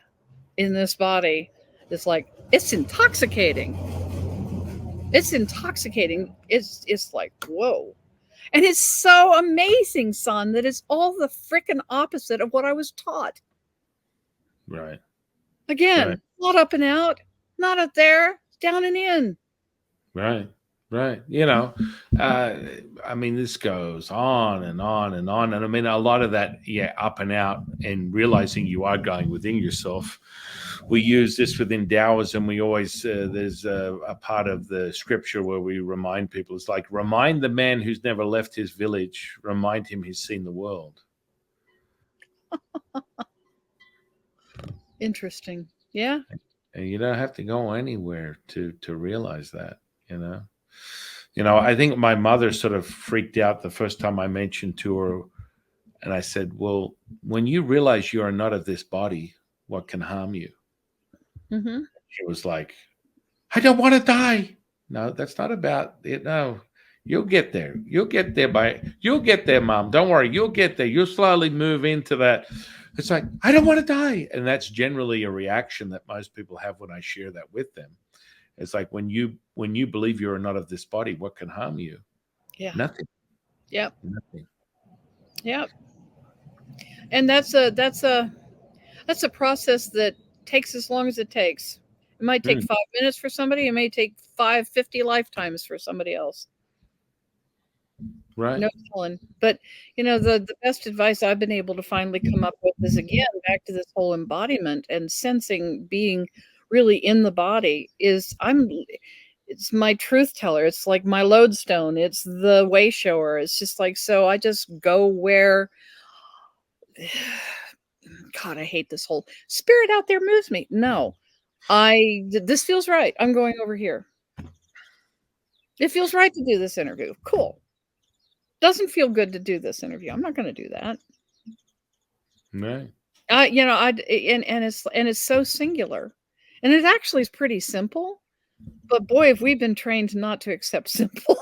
in this body is like it's intoxicating. It's intoxicating. It's like, whoa. And it's so amazing, son, that it's all the freaking opposite of what I was taught. Right. Right. Again, not up and out, not up there, down and in. Right. Right. You know, uh, I mean, this goes on and on and on. And I mean, a lot of that, yeah, up and out and realizing you are going within yourself. We use this within Taoism. We always, there's a part of the scripture where we remind people it's like, remind the man who's never left his village, remind him he's seen the world. Interesting. Yeah. And you don't have to go anywhere to realize that, you know. You know, I think my mother sort of freaked out the first time I mentioned to her, and I said, "Well, when you realize you are not of this body, what can harm you?" Mhm. She was like, "I don't want to die." No, that's not about it. No, you'll get there. You'll get there, mom. Don't worry. You'll get there. You'll slowly move into that. It's like, I don't want to die. And that's generally a reaction that most people have when I share that with them. It's like when you believe you are not of this body, what can harm you? Yeah. Nothing. Yep. Nothing. Yep. And that's a process that takes as long as it takes. It might take Mm, 5 minutes for somebody, it may take 50 lifetimes for somebody else. right. No telling. But, the best advice I've been able to finally come up with is, again, back to this whole embodiment and sensing being really in the body is it's my truth teller. It's like my lodestone. It's the way shower. It's just like, so I just go where God, I hate this whole spirit out there moves me. No, this feels right. I'm going over here. It feels right to do this interview. Cool. Doesn't feel good to do this interview. I'm not going to do that. Right. I and it's so singular, and it actually is pretty simple. But boy, have we been trained not to accept simple.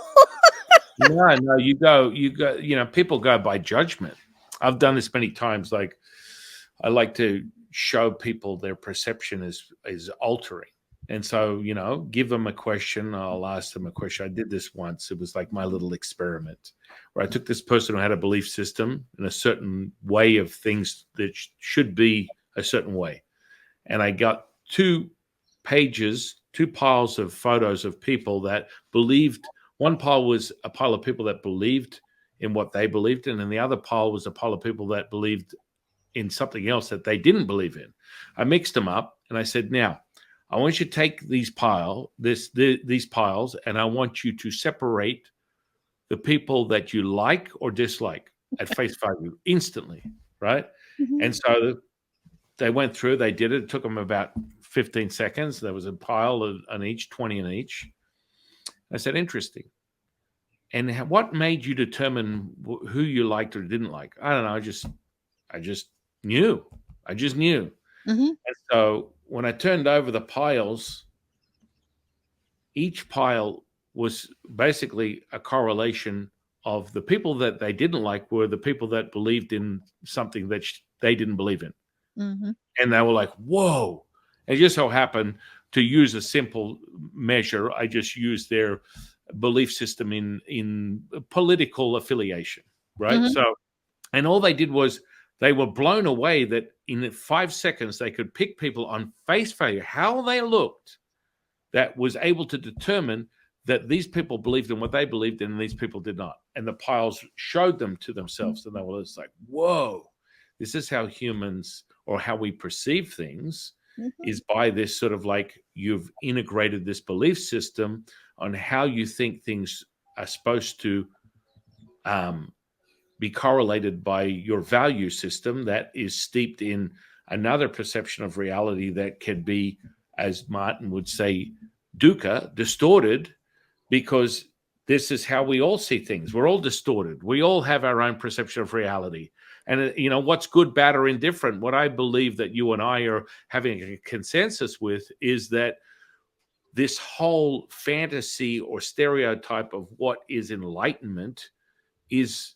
No, no, you go, people go by judgment. I've done this many times. Like, I like to show people their perception is altering. And so, give them a question. I'll ask them a question. I did this once. It was like my little experiment where I took this person who had a belief system in a certain way of things that should be a certain way. And I got two piles of photos of people that believed. One pile was a pile of people that believed in what they believed in, and the other pile was a pile of people that believed in something else that they didn't believe in. I mixed them up and I said, now, I want you to take these piles, and I want you to separate the people that you like or dislike at face value instantly, right? Mhm. And so they went through, they did it. It took them about 15 seconds. There was a pile on each, 20 in each. I said, interesting. And what made you determine who you liked or didn't like? I don't know. I just knew. I just knew. Mhm. And so when I turned over the piles, each pile was basically a correlation of the people that they didn't like were the people that believed in something that they didn't believe in. Mhm. And they were like, whoa. And it just so happened to use a simple measure. I just used their belief system in political affiliation, right? Mhm. So, and all they did was they were blown away that in 5 seconds they could pick people on face value, how they looked, that was able to determine that these people believed in what they believed in and these people did not. And the piles showed them to themselves. And they were just like, whoa, this is how humans or how we perceive things Mhm. is by this sort of like you've integrated this belief system on how you think things are supposed to be correlated by your value system that is steeped in another perception of reality that can be, as Martin would say, dukkha, distorted, because this is how we all see things. We're all distorted. We all have our own perception of reality. And, what's good, bad, or indifferent, what I believe that you and I are having a consensus with is that this whole fantasy or stereotype of what is enlightenment is,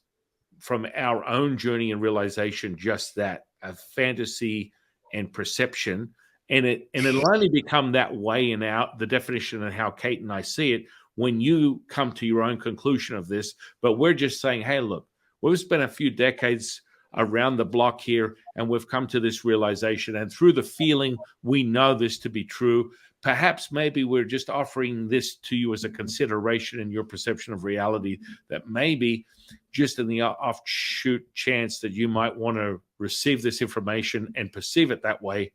from our own journey and realization, just that, a fantasy and perception. And it'll only become that way in the definition and how Cate and I see it when you come to your own conclusion of this. But we're just saying, hey, look, we've spent a few decades around the block here, and we've come to this realization. And through the feeling, we know this to be true. Perhaps maybe we're just offering this to you as a consideration in your perception of reality, that maybe just in the offshoot chance that you might want to receive this information and perceive it that way,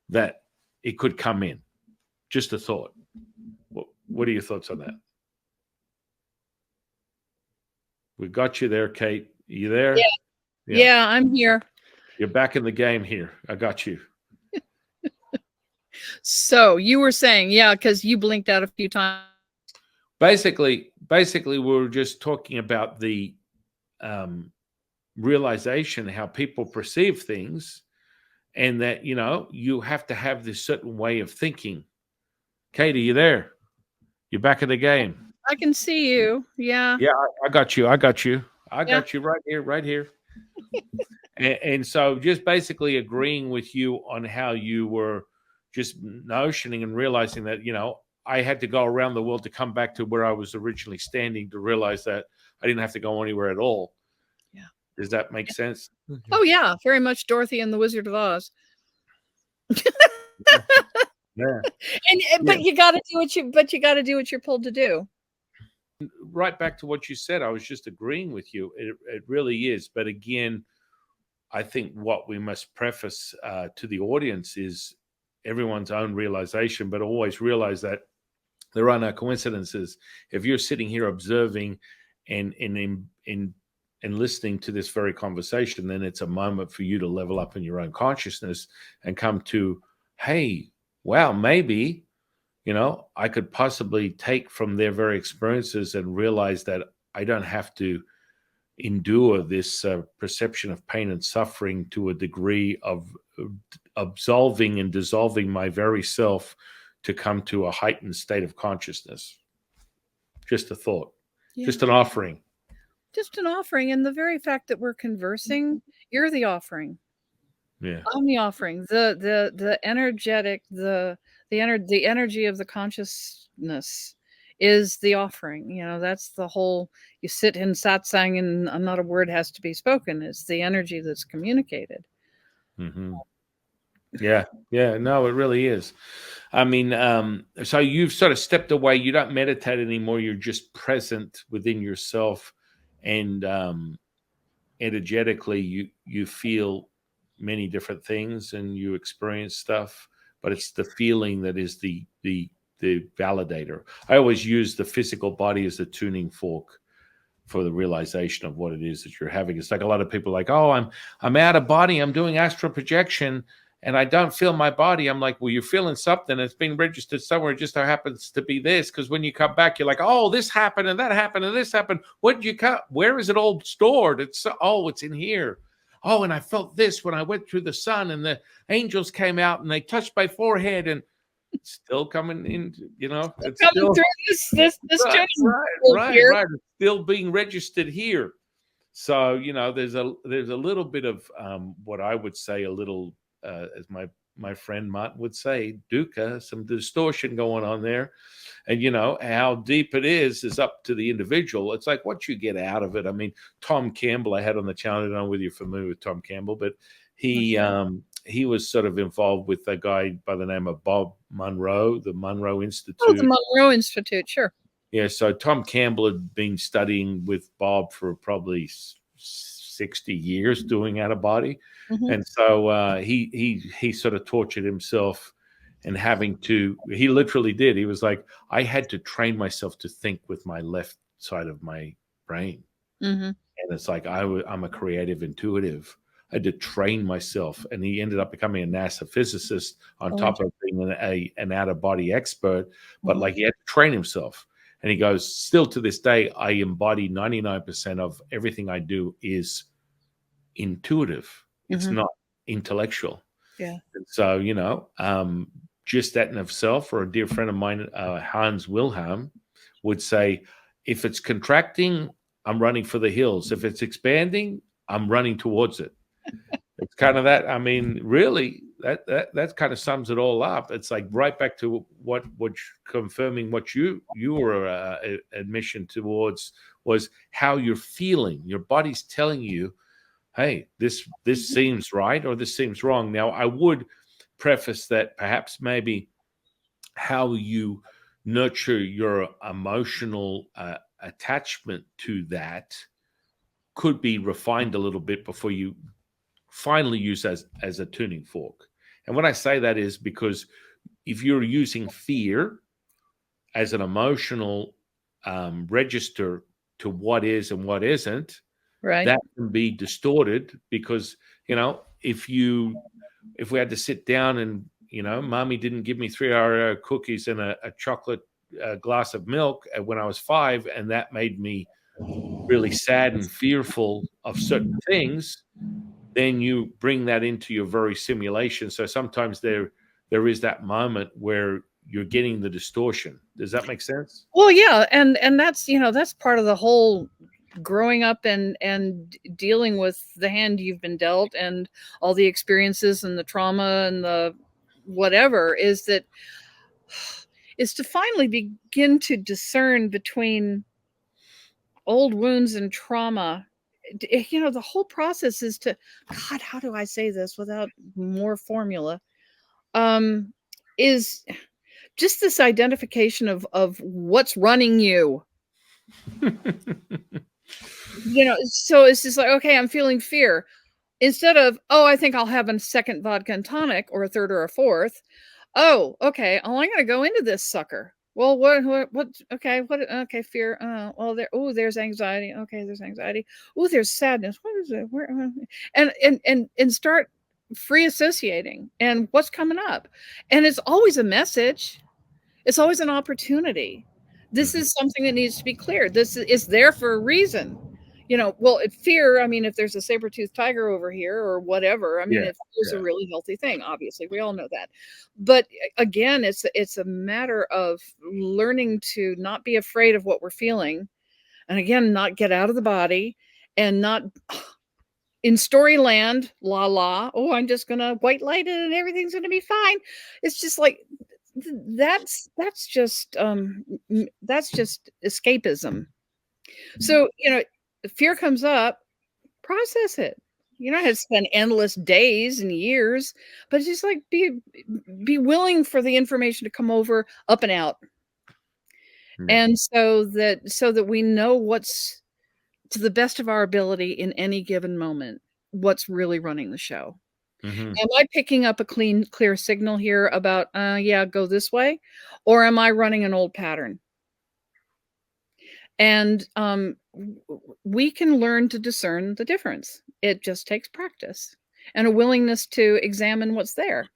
that it could come in. Just a thought. What are your thoughts on that? We got you there, Cate. Are you there? Yeah, I'm here. You're back in the game here. I got you. So you were saying, because you blinked out a few times. Basically, we were just talking about the realization, how people perceive things, and that, you have to have this certain way of thinking. Cate, are you there? You're back in the game. I can see you. Yeah. Yeah, I got you. I got you right here. And so just basically agreeing with you on how you were just notioning and realizing that, I had to go around the world to come back to where I was originally standing, to realize that I didn't have to go anywhere at all. Yeah. Does that make sense? Oh, yeah. Very much Dorothy and the Wizard of Oz. Yeah. But you got to do what you're pulled to do. Right back to what you said, I was just agreeing with you. It really is. But again, I think what we must preface to the audience is everyone's own realization, but always realize that there are no coincidences. If you're sitting here observing and listening to this very conversation, then it's a moment for you to level up in your own consciousness and come to, hey, wow, maybe, I could possibly take from their very experiences and realize that I don't have to endure this perception of pain and suffering to a degree of absolving and dissolving my very self to come to a heightened state of consciousness. Just a thought, just an offering. Just an offering. And the very fact that we're conversing, you're the offering. Yeah. I'm the offering. The energetic, the energy of the consciousness is the offering. That's the whole, you sit in satsang and not a word has to be spoken. It's the energy that's communicated. Mm-hmm. Yeah. No, it really is. I mean, so you've sort of stepped away. You don't meditate anymore. You're just present within yourself, and energetically, you feel many different things and you experience stuff. But it's the feeling that is the validator. I always use the physical body as a tuning fork for the realization of what it is that you're having. It's like a lot of people are like, oh, I'm out of body. I'm doing astral projection and I don't feel my body. I'm like, well, you're feeling something. It's been registered somewhere. It just happens to be this. Because when you come back, you're like, oh, this happened and that happened and this happened. What did you cut? Where is it all stored? It's in here. Oh, and I felt this when I went through the sun and the angels came out and they touched my forehead and it's still coming in, it's coming through this right. It's still being registered here. So, there's a little bit of what I would say a little, as my friend Martin would say, dukkha, some distortion going on there. And, how deep it is up to the individual. It's like what you get out of it. I mean, Tom Campbell, I had on the channel. I don't know whether you're familiar with Tom Campbell, but he was sort of involved with a guy by the name of Bob Monroe, the Monroe Institute. Oh, the Monroe Institute, sure. Yeah, so Tom Campbell had been studying with Bob for probably 60 years doing out of body. Mm-hmm. And so he sort of tortured himself and having to, he literally did. He was like, I had to train myself to think with my left side of my brain. Mhm. And it's like, I'm a creative intuitive. I had to train myself. And he ended up becoming a NASA physicist on Oh, top interesting. of being an out of body expert. But Mhm. like, he had to train himself. And he goes, still to this day, I embody 99% of everything I do is intuitive. It's Mhm. not intellectual. Yeah. And so, just that in itself, or a dear friend of mine, Hans Wilhelm, would say, if it's contracting, I'm running for the hills. If it's expanding, I'm running towards it. It's kind of that. I mean, really, that kind of sums it all up. It's like right back to what confirming what you were admission towards was how you're feeling. Your body's telling you, hey, this seems right or this seems wrong. Now, I would preface that perhaps maybe how you nurture your emotional attachment to that could be refined a little bit before you finally use as a tuning fork. And when I say that is because if you're using fear as an emotional register to what is and what isn't, Right. that can be distorted because if we had to sit down and mommy didn't give me 3 hour cookies and a chocolate glass of milk when I was 5, and that made me really sad and fearful of certain things, then you bring that into your very simulation. So sometimes there is that moment where you're getting the distortion. Does that make sense? Well, yeah, and that's, that's part of the whole growing up and dealing with the hand you've been dealt and all the experiences and the trauma and the whatever is to finally begin to discern between old wounds and trauma. The whole process is to, God, how do I say this without more formula? Um, is just this identification of what's running you. So it's just like, okay, I'm feeling fear. Instead of, oh, I think I'll have a second vodka and tonic or a third or a fourth. Oh, okay. Oh, I'm gonna go into this sucker. Well, okay, fear. Well, there's anxiety. Okay, there's anxiety. Oh, there's sadness. What is it? Where? And start free associating and what's coming up. And it's always a message. It's always an opportunity. This Mhm. is something that needs to be cleared. This is there for a reason. Well, fear, I mean, if there's a saber-toothed tiger over here or whatever, I mean, Yeah, if there's a yeah. really healthy thing, obviously, we all know that. But again, it's a matter of learning to not be afraid of what we're feeling, and again, not get out of the body and not in storyland, la la. Oh, I'm just gonna white light it and everything's gonna be fine. It's just like that's just escapism. So fear comes up, process it. You don't have to spend endless days and years, but just like be willing for the information to come over up and out, Yeah. and so that we know what's to the best of our ability in any given moment, what's really running the show. Mhm. Am I picking up a clear signal here about, yeah, go this way? Or am I running an old pattern? And we can learn to discern the difference. It just takes practice and a willingness to examine what's there.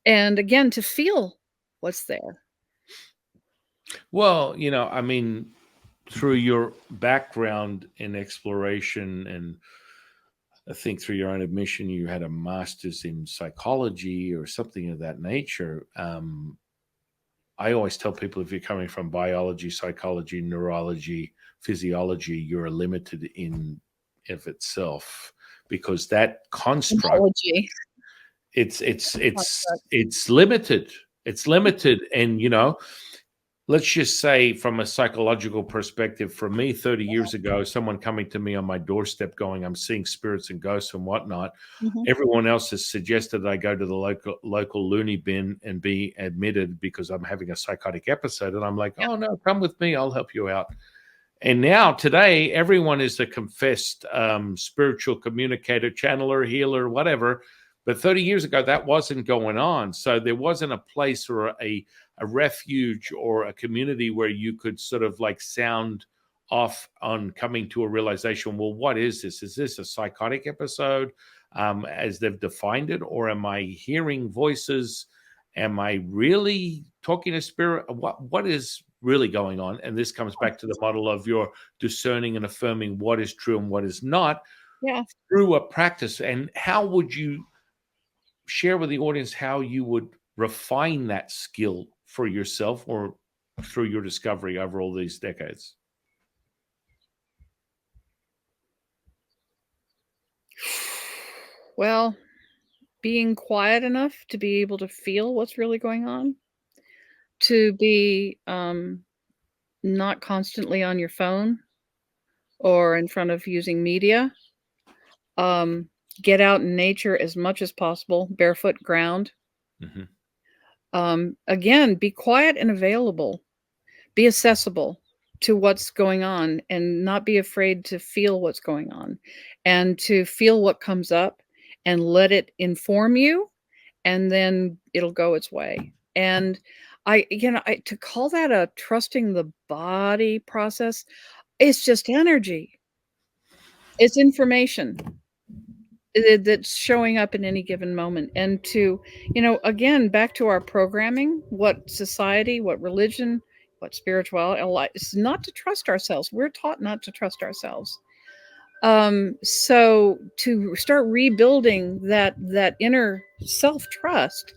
And again, to feel what's there. Well, I mean, through your background in exploration, and I think through your own admission, you had a master's in psychology or something of that nature. I always tell people if you're coming from biology, psychology, neurology, physiology, you're limited in of itself because that construct Analogy. it's limited. It's limited, and let's just say from a psychological perspective, for me 30 years ago, someone coming to me on my doorstep going, I'm seeing spirits and ghosts and whatnot. Mhm. Everyone else has suggested I go to the local loony bin and be admitted because I'm having a psychotic episode. And I'm like, Yeah. oh no, come with me. I'll help you out. And now today, everyone is a confessed spiritual communicator, channeler, healer, whatever. But 30 years ago, that wasn't going on. So there wasn't a place or a refuge or a community where you could sort of like sound off on coming to a realization, well, what is this? Is this a psychotic episode as they've defined it? Or am I hearing voices? Am I really talking to spirit? What is really going on? And this comes back to the model of your discerning and affirming what is true and what is not Yeah. through a practice. And how would you share with the audience how you would refine that skill for yourself or through your discovery over all these decades? Well, being quiet enough to be able to feel what's really going on, to be not constantly on your phone or in front of using media. Um, get out in nature as much as possible, barefoot ground. Mm-hmm. Again, be quiet and available. Be accessible to what's going on and not be afraid to feel what's going on and to feel what comes up and let it inform you, and then it'll go its way. And to call that a trusting the body process, it's just energy. It's information that's showing up in any given moment. And to, again, back to our programming, what society, what religion, what spirituality, it's not to trust ourselves. We're taught not to trust ourselves. So to start rebuilding that inner self-trust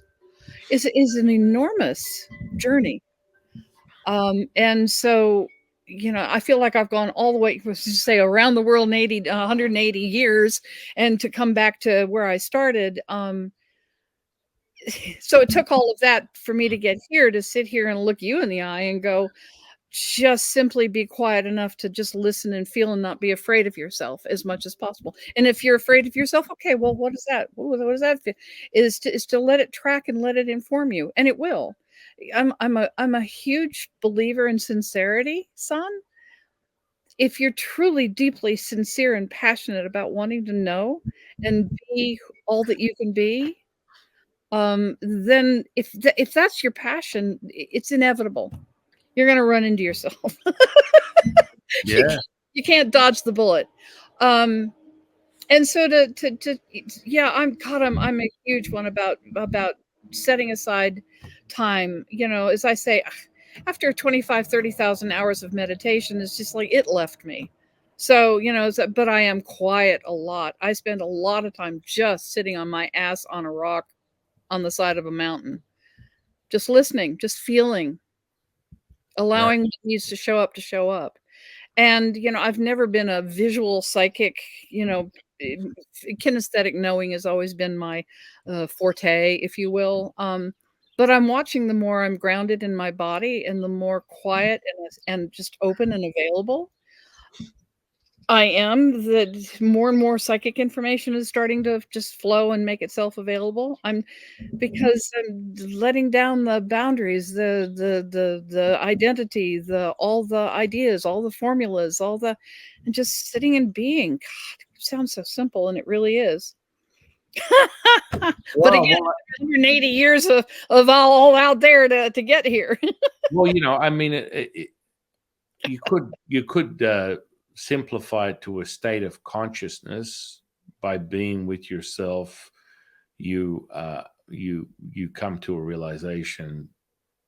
is an enormous journey. And so, I feel like I've gone all the way, let's just say, around the world in 180 years, and to come back to where I started. So it took all of that for me to get here, to sit here and look you in the eye and go, just simply be quiet enough to just listen and feel and not be afraid of yourself as much as possible. And if you're afraid of yourself, okay, well, what is that? What does that feel? Is to let it track and let it inform you, and it will. I'm a huge believer in sincerity, son. If you're truly deeply sincere and passionate about wanting to know and be all that you can be, then if that's your passion, it's inevitable. You're gonna run into yourself. you, Yeah. you can't dodge the bullet. Um, and so to yeah, I'm a huge one about setting aside time. As I say, after 25, 30,000 hours of meditation, it's just like it left me. So, but I am quiet a lot. I spend a lot of time just sitting on my ass on a rock on the side of a mountain, just listening, just feeling, Right. allowing what needs to show up to show up. And, I've never been a visual psychic, eh, kinesthetic knowing has always been my forte, if you will. But I'm watching the more I'm grounded in my body and the more quiet and just open and available I am, that more and more psychic information is starting to just flow and make itself available. Because I'm letting down the boundaries, the identity, the all the ideas, all the formulas, and just sitting and being. God, it sounds so simple, and it really is. But Well, again, well, 180 years of all out there to get here. well, I mean, you could simplify it to a state of consciousness by being with yourself. You come to a realization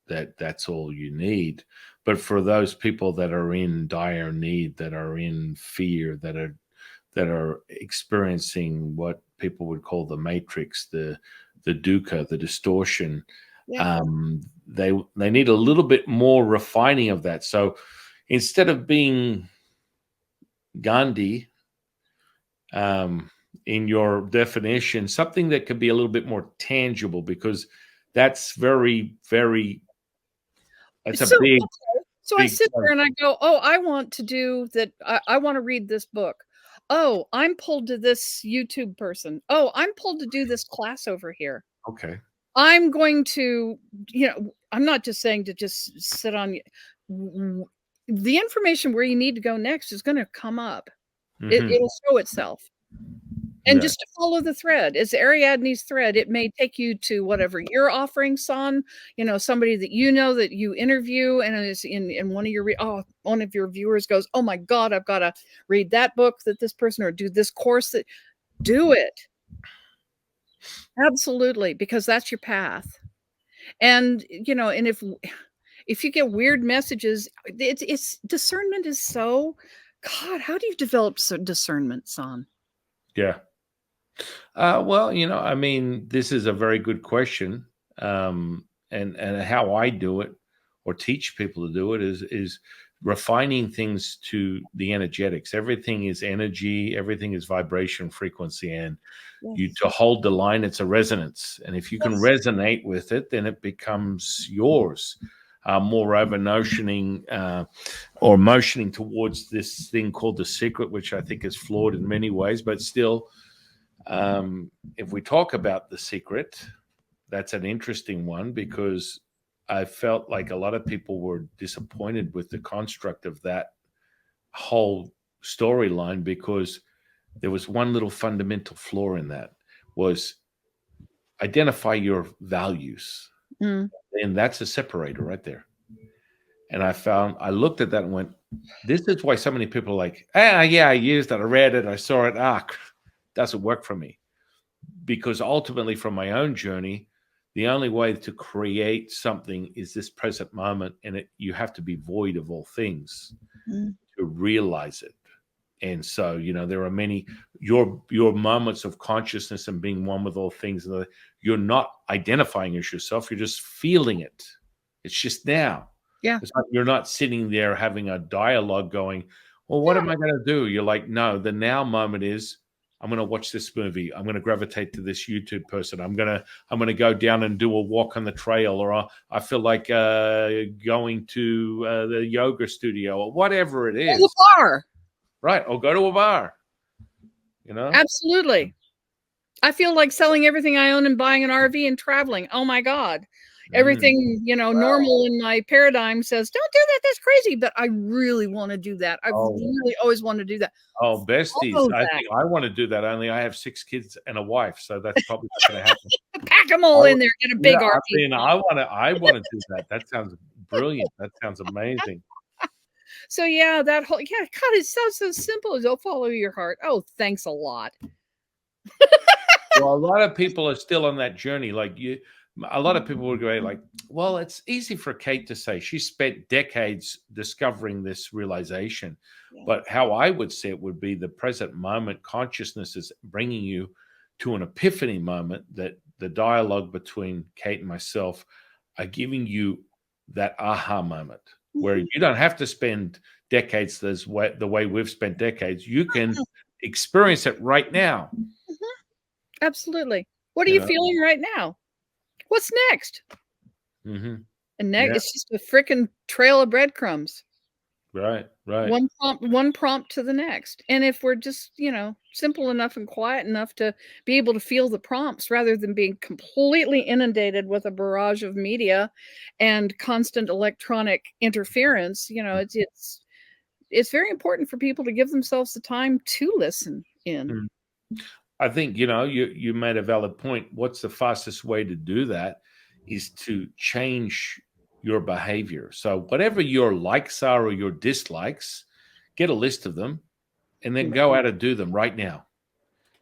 that that's all you need. But for those people that are in dire need, that are in fear, that are experiencing what people would call the matrix, the dukkha, the distortion, Yeah. they need a little bit more refining of that. So instead of being Gandhi, in your definition, something that could be a little bit more tangible, because that's very, very, that's a So big, So I big sit there point. and I go, "Oh, I want to do that. I want to read this book. Oh, I'm pulled to this YouTube person. Oh, I'm pulled to do this class over here. Okay. I'm going to, I'm not just saying to just sit on the information where you need to go next is going to come up. Hmm. It'll show itself. And Right. just to follow the thread, it's Ariadne's thread. It may take you to whatever you're offering, son. You know, somebody that you know that you interview, and is in one of your one of your viewers goes, "Oh my God, I've got to read that book that this person or do this course that do it." Absolutely, because that's your path. And you know, and if you get weird messages, it's discernment is so. God, how do you develop discernment, son? Yeah. Well, I mean, this is a very good question, and how I do it or teach people to do it is refining things to the energetics. Everything is energy, everything is vibration, frequency, and you Yes. to hold the line. It's a resonance, and if you can Yes. resonate with it, then it becomes yours. Moreover, notioning or motioning towards this thing called the secret, which I think is flawed in many ways, but still if we talk about the secret, that's an interesting one because I felt like a lot of people were disappointed with the construct of that whole storyline because there was one little fundamental flaw in that was identify your values. Mm. And that's a separator right there. And I looked at that and went, this is why so many people are like, yeah, I used it, I read it, I saw it. Doesn't work for me. Because ultimately from my own journey, the only way to create something is this present moment, and you have to be void of all things Mm. to realize it. And so there are many your moments of consciousness and being one with all things. You're not identifying as yourself, you're just feeling it. It's just now. Yeah. It's not, you're not sitting there having a dialogue going, well, what am I going to do? You're like, no, the now moment is I'm going to watch this movie. I'm going to gravitate to this YouTube person. I'm going to go down and do a walk on the trail, or I feel like going to the yoga studio, or whatever it Or the is. bar. Right, or go to a bar. Absolutely. I feel like selling everything I own and buying an RV and traveling. Oh my God. Mm, Everything, normal in my paradigm says, don't do that. That's crazy. But I really want to do that. I've oh, really always wanted to do that. oh, besties! Follow I that. think I want to do that. Only I have 6 kids and a wife, so that's probably not going to happen. Pack them all in there. Get a Yeah, big I RV. mean, I want to do that. That sounds brilliant. That sounds amazing. So yeah, that whole God, it sounds so simple. Don't follow your heart. Oh, thanks a lot. Well, a lot of people are still on that journey. Like a lot of people would go like, well, it's easy for Cate to say. She spent decades discovering this realization. Yeah. But how I would say it would be the present moment consciousness is bringing you to an epiphany moment that the dialogue between Cate and myself are giving you that aha moment where Mhm. you don't have to spend decades the way we've spent decades. You can experience it right now. Mhm. Absolutely. What are You you know. feeling right now? What's next? Hmm. And Yeah. it's just a freaking trail of breadcrumbs. Right. Right. One prompt to the next. And if we're just, simple enough and quiet enough to be able to feel the prompts rather than being completely inundated with a barrage of media and constant electronic interference, it's very important for people to give themselves the time to listen in. Mhm. I think you made a valid point. What's the fastest way to do that is to change your behavior. So whatever your likes are or your dislikes, get a list of them and then go out and do them right now.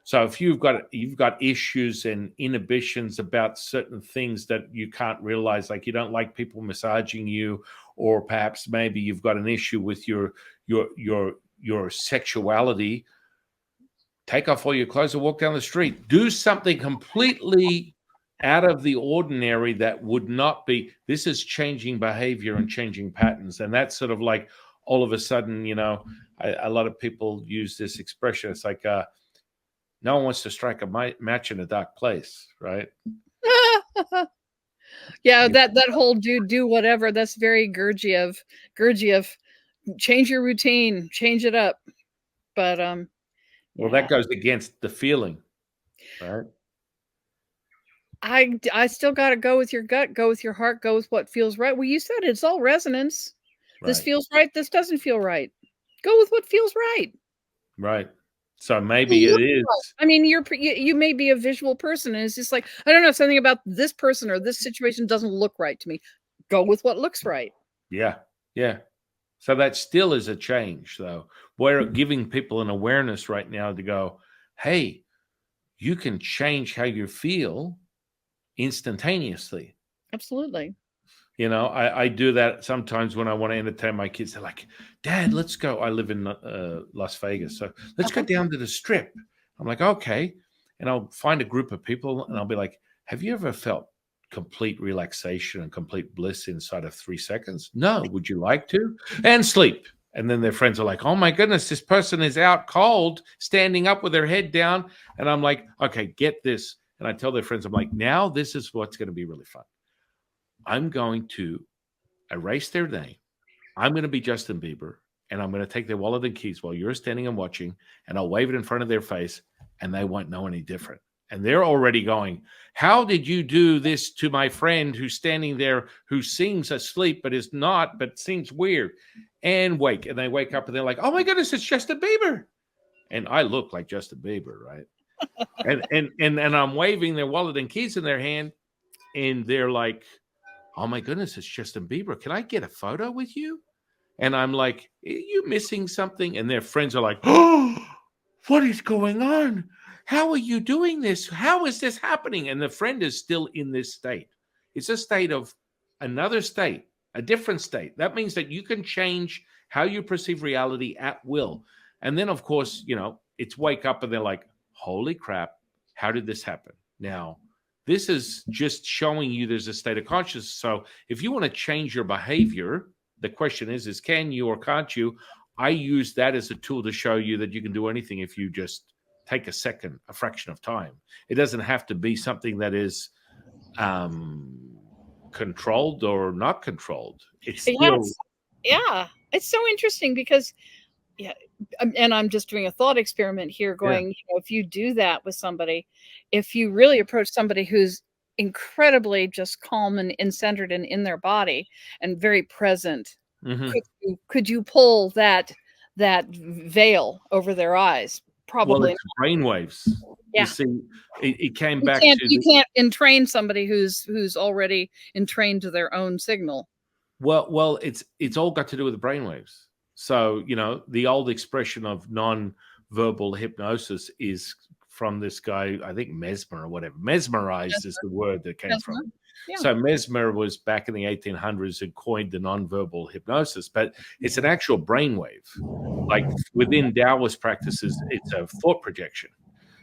So if you've got issues and inhibitions about certain things that you can't realize, like you don't like people massaging you, or perhaps maybe you've got an issue with your sexuality, take off all your clothes and walk down the street. Do something completely out of the ordinary that would not be. This is changing behavior and changing patterns. And that's sort of like all of a sudden, a lot of people use this expression. It's like, no one wants to strike a match in a dark place, right? Yeah, You- that whole do whatever, that's very Gurdjieff. Change your routine, change it up. But Well, yeah. that goes against the feeling, right? I still got to go with your gut, go with your heart, go with what feels right. Well, you said it's all resonance. This Right. feels right, this doesn't feel right. Go with what feels right. Right. So maybe You it look right. is. I mean, you may be a visual person, and it's just like, I don't know, something about this person or this situation doesn't look right to me. Go with what looks right. Yeah. Yeah. So that still is a change, though. We're giving people an awareness right now to go, hey, you can change how you feel instantaneously. Absolutely. I do that sometimes when I want to entertain my kids. They're like, Dad, let's go. I live in Las Vegas. So let's go Uh-huh. down to the strip. I'm like, okay. And I'll find a group of people and I'll be like, have you ever felt complete relaxation and complete bliss inside of 3 seconds? No. Would you like to? And sleep. And then their friends are like, oh my goodness, this person is out cold, standing up with their head down. And I'm like, okay, get this. And I tell their friends, I'm like, now this is what's going to be really fun. I'm going to erase their name. I'm going to be Justin Bieber, and I'm going to take their wallet and keys while you're standing and watching, and I'll wave it in front of their face, and they won't know any different. And they're already going, how did you do this to my friend who's standing there, who seems asleep, but is not, but seems weird? And wake. And they wake up and they're like, oh my goodness, it's Justin Bieber. And I look like Justin Bieber, right? And I'm waving their wallet and keys in their hand, and they're like, oh my goodness, it's Justin Bieber. Can I get a photo with you? And I'm like, are you missing something? And their friends are like, oh, what is going on? How are you doing this? How is this happening? And the friend is still in this state. It's a state of another state, a different state. That means that you can change how you perceive reality at will. And then, of course, it's wake up and they're like, holy crap, how did this happen? Now, this is just showing you there's a state of consciousness. So if you want to change your behavior, the question is can you or can't you? I use that as a tool to show you that you can do anything if you just take a second, a fraction of time. It doesn't have to be something that is controlled or not controlled. It's Yeah, still, it's so interesting because yeah, and I'm just doing a thought experiment here, yeah. going, if you do that with somebody, if you really approach somebody who's incredibly just calm and centered and in their body and very present, Mm-hmm. could you pull that veil over their eyes? Well, Probably it's not. brainwaves. You Yeah. see, it came You back can't to you can't entrain somebody who's already entrained to their own signal. well, it's all got to do with the brainwaves. So, the old expression of non-verbal hypnosis is from this guy, I think Mesmer or whatever. Mesmerized is Mesmer. the word that came from Mesmer. it. Yeah. So Mesmer was back in the 1800s and coined the non-verbal hypnosis, but it's an actual brainwave. Like within Taoist practices, it's a thought projection.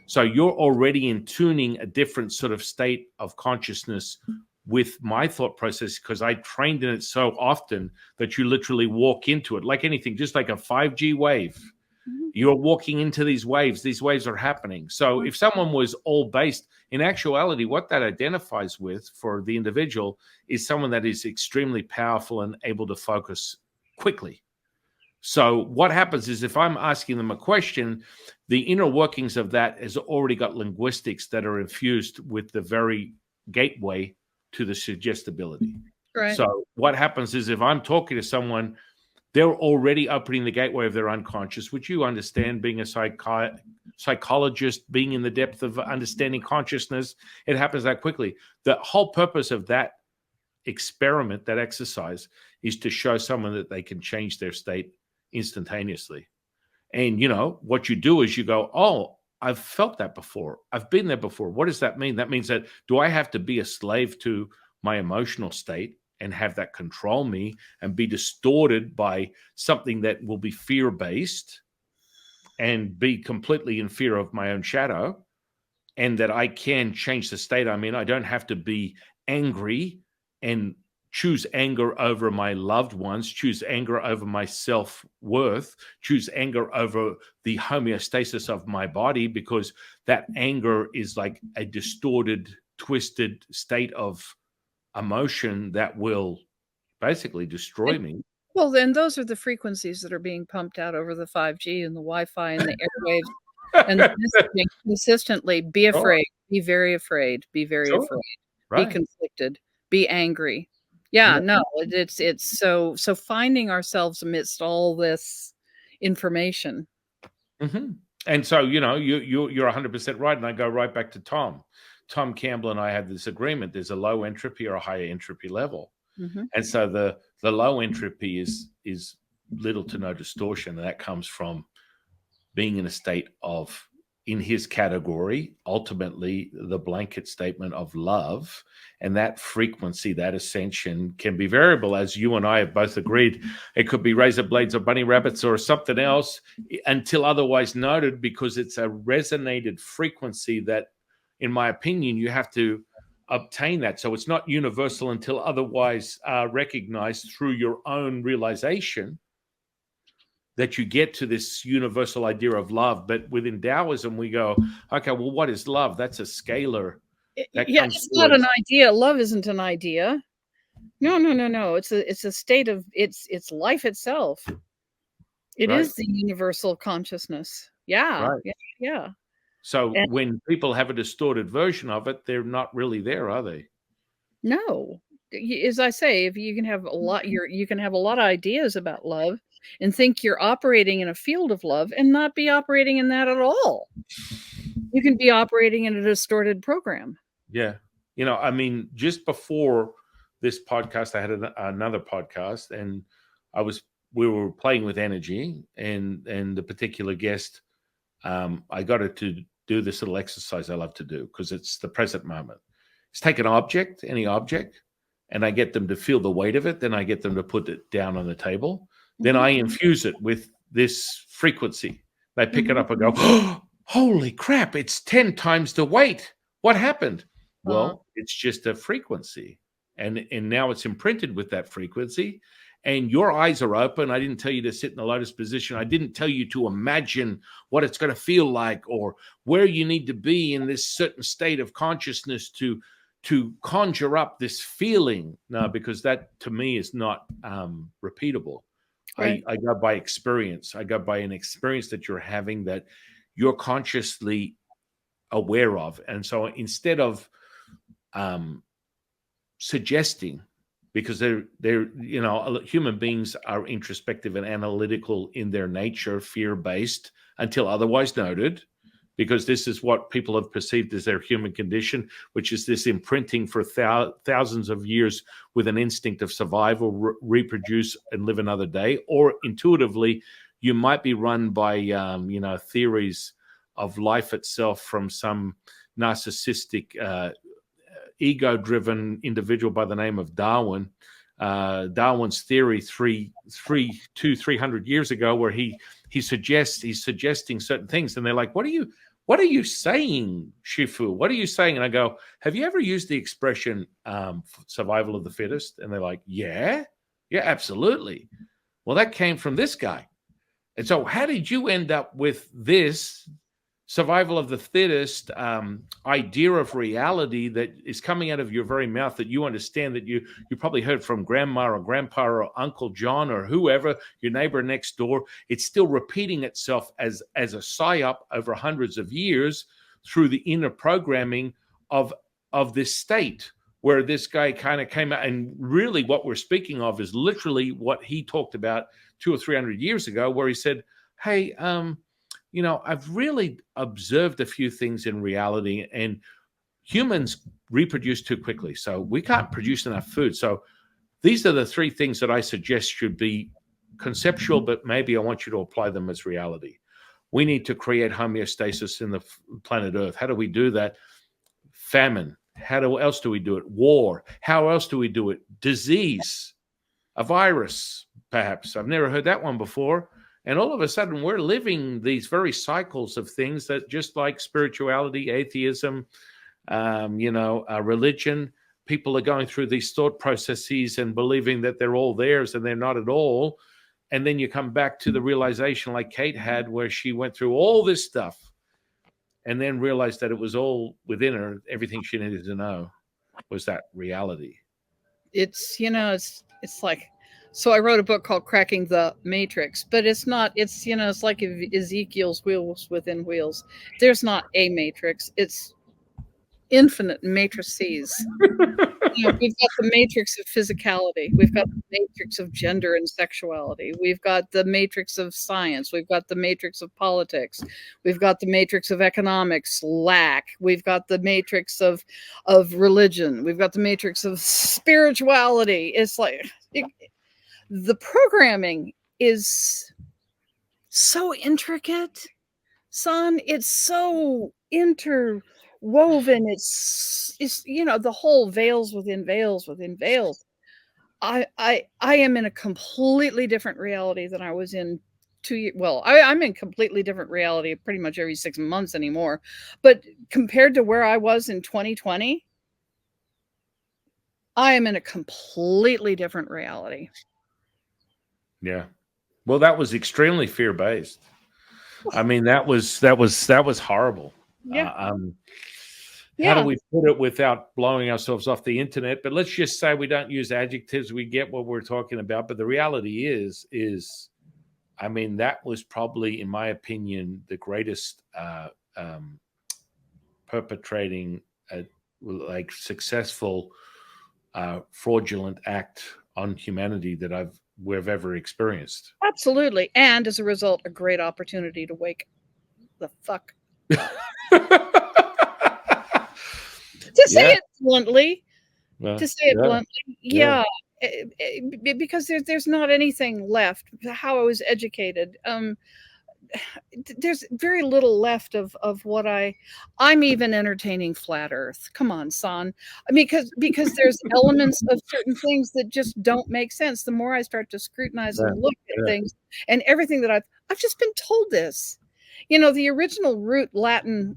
So you're already in tuning a different sort of state of consciousness with my thought process because I trained in it so often that you literally walk into it like anything, just like a 5G wave. Mhm. You're walking into these waves are happening. So if someone was all based in actuality, what that identifies with for the individual is someone that is extremely powerful and able to focus quickly. So what happens is if I'm asking them a question, the inner workings of that has already got linguistics that are infused with the very gateway to the suggestibility. Right. So what happens is if I'm talking to someone, they're already opening the gateway of their unconscious, which you understand being a psychologist, being in the depth of understanding consciousness, it happens that quickly. The whole purpose of that experiment, that exercise, is to show someone that they can change their state instantaneously. And what you do is you go, oh, I've felt that before. I've been there before. What does that mean? That means that do I have to be a slave to my emotional state and have that control me and be distorted by something that will be fear-based and be completely in fear of my own shadow, and that I can change the state I'm in? I don't have to be angry and choose anger over my loved ones, choose anger over my self-worth, choose anger over the homeostasis of my body, because that anger is like a distorted, twisted state of emotion that will basically destroy And me. well, then those are the frequencies that are being pumped out over the 5G and the Wi-Fi and the airwaves and the messaging consistently. Be Sure, afraid, be very afraid, be very sure, afraid, be right. conflicted, be angry. Yeah, Yeah. no, it's so finding ourselves amidst all this information. Mhm. And so, you're 100% right. And I go right back to Tom Campbell and I had this agreement. There's a low entropy or a higher entropy level. Mm-hmm. And so the low entropy is little to no distortion. And that comes from being in a state of, in his category, ultimately the blanket statement of love. And that frequency, that ascension can be variable, as you and I have both agreed. It could be razor blades or bunny rabbits or something else until otherwise noted, because it's a resonated frequency that, in my opinion, you have to obtain that. So it's not universal until otherwise recognized through your own realization that you get to this universal idea of love. But within Taoism, we go, okay, well, what is love? That's a scalar that Yeah, comes it's not an towards. idea. Love isn't an idea. No. It's a state of it's life itself. It Right, is the universal consciousness. Yeah, right. yeah, yeah. So And when people have a distorted version of it, they're not really there, are they? no, as I say, if you can have a lot, you can have a lot of ideas about love, and think you're operating in a field of love, and not be operating in that at all. You can be operating in a distorted program. Yeah. I mean, just before this podcast, I had another podcast, and we were playing with energy, and the particular guest, I got her to do this little exercise I love to do because it's the present moment. It's take an object, any object, and I get them to feel the weight of it. Then I get them to put it down on the table. Then Mhm, I infuse it with this frequency. They pick it mhm. up and go, oh, holy crap, it's 10 times the weight. What happened? Uh, Well, it's just a frequency. And now it's imprinted with that frequency. And your eyes are open. I didn't tell you to sit in the lotus position. I didn't tell you to imagine what it's going to feel like or where you need to be in this certain state of consciousness to conjure up this feeling. No, because that to me is not repeatable. right. I go by experience. I go by an experience that you're having that you're consciously aware of. And so instead of um, suggesting, because human beings are introspective and analytical in their nature, fear-based until otherwise noted, because this is what people have perceived as their human condition, which is this imprinting for thousands of years with an instinct of survival, reproduce and live another day. Or intuitively, you might be run by theories of life itself from some narcissistic ego-driven individual by the name of Darwin. Darwin's theory 300 years ago, where he's suggesting certain things, and they're like, what are you saying, Shifu? What are you saying? And I go, have you ever used the expression survival of the fittest? And they're like, yeah, absolutely. Well, that came from this guy. And so how did you end up with this survival of the fittest idea of reality that is coming out of your very mouth, that you understand, that you probably heard from grandma or grandpa or Uncle John or whoever, your neighbor next door? It's still repeating itself as a psyop over hundreds of years through the inner programming of this state, where this guy kind of came out. And really what we're speaking of is literally what he talked about 200 or 300 years ago, where he said, hey, I've really observed a few things in reality, and humans reproduce too quickly. So we can't produce enough food. So these are the three things that I suggest should be conceptual, but maybe I want you to apply them as reality. We need to create homeostasis in the planet Earth. How do we do that? Famine. How else do we do it? War. How else do we do it? Disease. A virus, perhaps. I've never heard that one before. And all of a sudden, we're living these very cycles of things that, just like spirituality, atheism, religion, people are going through these thought processes and believing that they're all theirs, and they're not at all. And then you come back to the realization, like Cate had, where she went through all this stuff and then realized that it was all within her. Everything she needed to know was that reality. It's like, so I wrote a book called Cracking the Matrix, but it's not, it's like Ezekiel's wheels within wheels. There's not a matrix. It's infinite matrices. We've got the matrix of physicality. We've got the matrix of gender and sexuality. We've got the matrix of science. We've got the matrix of politics. We've got the matrix of economics, lack. We've got the matrix of religion. We've got the matrix of spirituality. It's like the programming is so intricate, son. It's so interwoven. It's the whole veils within veils within veils. I am in a completely different reality than I was in 2 years. Well, I'm in completely different reality pretty much every 6 months anymore. But compared to where I was in 2020, I am in a completely different reality. Yeah. Well, that was extremely fear based. I mean, that was horrible. Yeah. How do Yeah. we put it without blowing ourselves off the internet? But let's just say we don't use adjectives. We get what we're talking about. But the reality is, I mean, that was probably, in my opinion, the greatest perpetrating like successful fraudulent act on humanity that we've ever experienced. Absolutely. And as a result, a great opportunity to wake the fuck. To say Yeah. it bluntly. Well, To say it yeah. bluntly, Yeah. yeah. Because there's not anything left. How I was educated, there's very little left of what I'm even entertaining flat Earth. Come on, son. I mean, because there's elements of certain things that just don't make sense. The more I start to scrutinize Yeah. and look at Yeah. things, and everything that I've just been told this. The original root Latin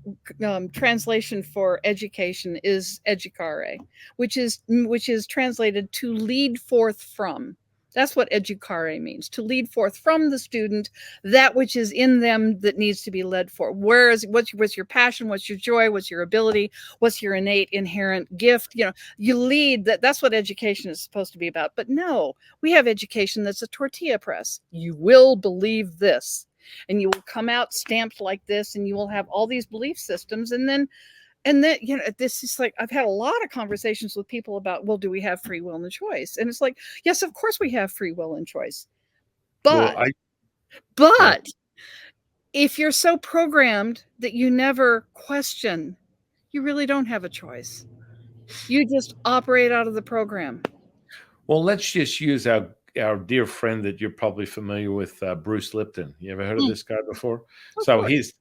translation for education is educare, which is translated to lead forth from. That's what educare means, to lead forth from the student that which is in them that needs to be led for. Whereas what's your passion, what's your joy, what's your ability, what's your innate inherent gift, you lead that's what education is supposed to be about. But no, we have education that's a tortilla press. You will believe this, and you will come out stamped like this, and you will have all these belief systems. And then this is like, I've had a lot of conversations with people about, well, do we have free will and choice? And it's like, yes, of course we have free will and choice. Well, But if you're so programmed that you never question, you really don't have a choice. You just operate out of the program. well, let's just use our dear friend that you're probably familiar with, Bruce Lipton. You ever heard of this guy before? Of So course.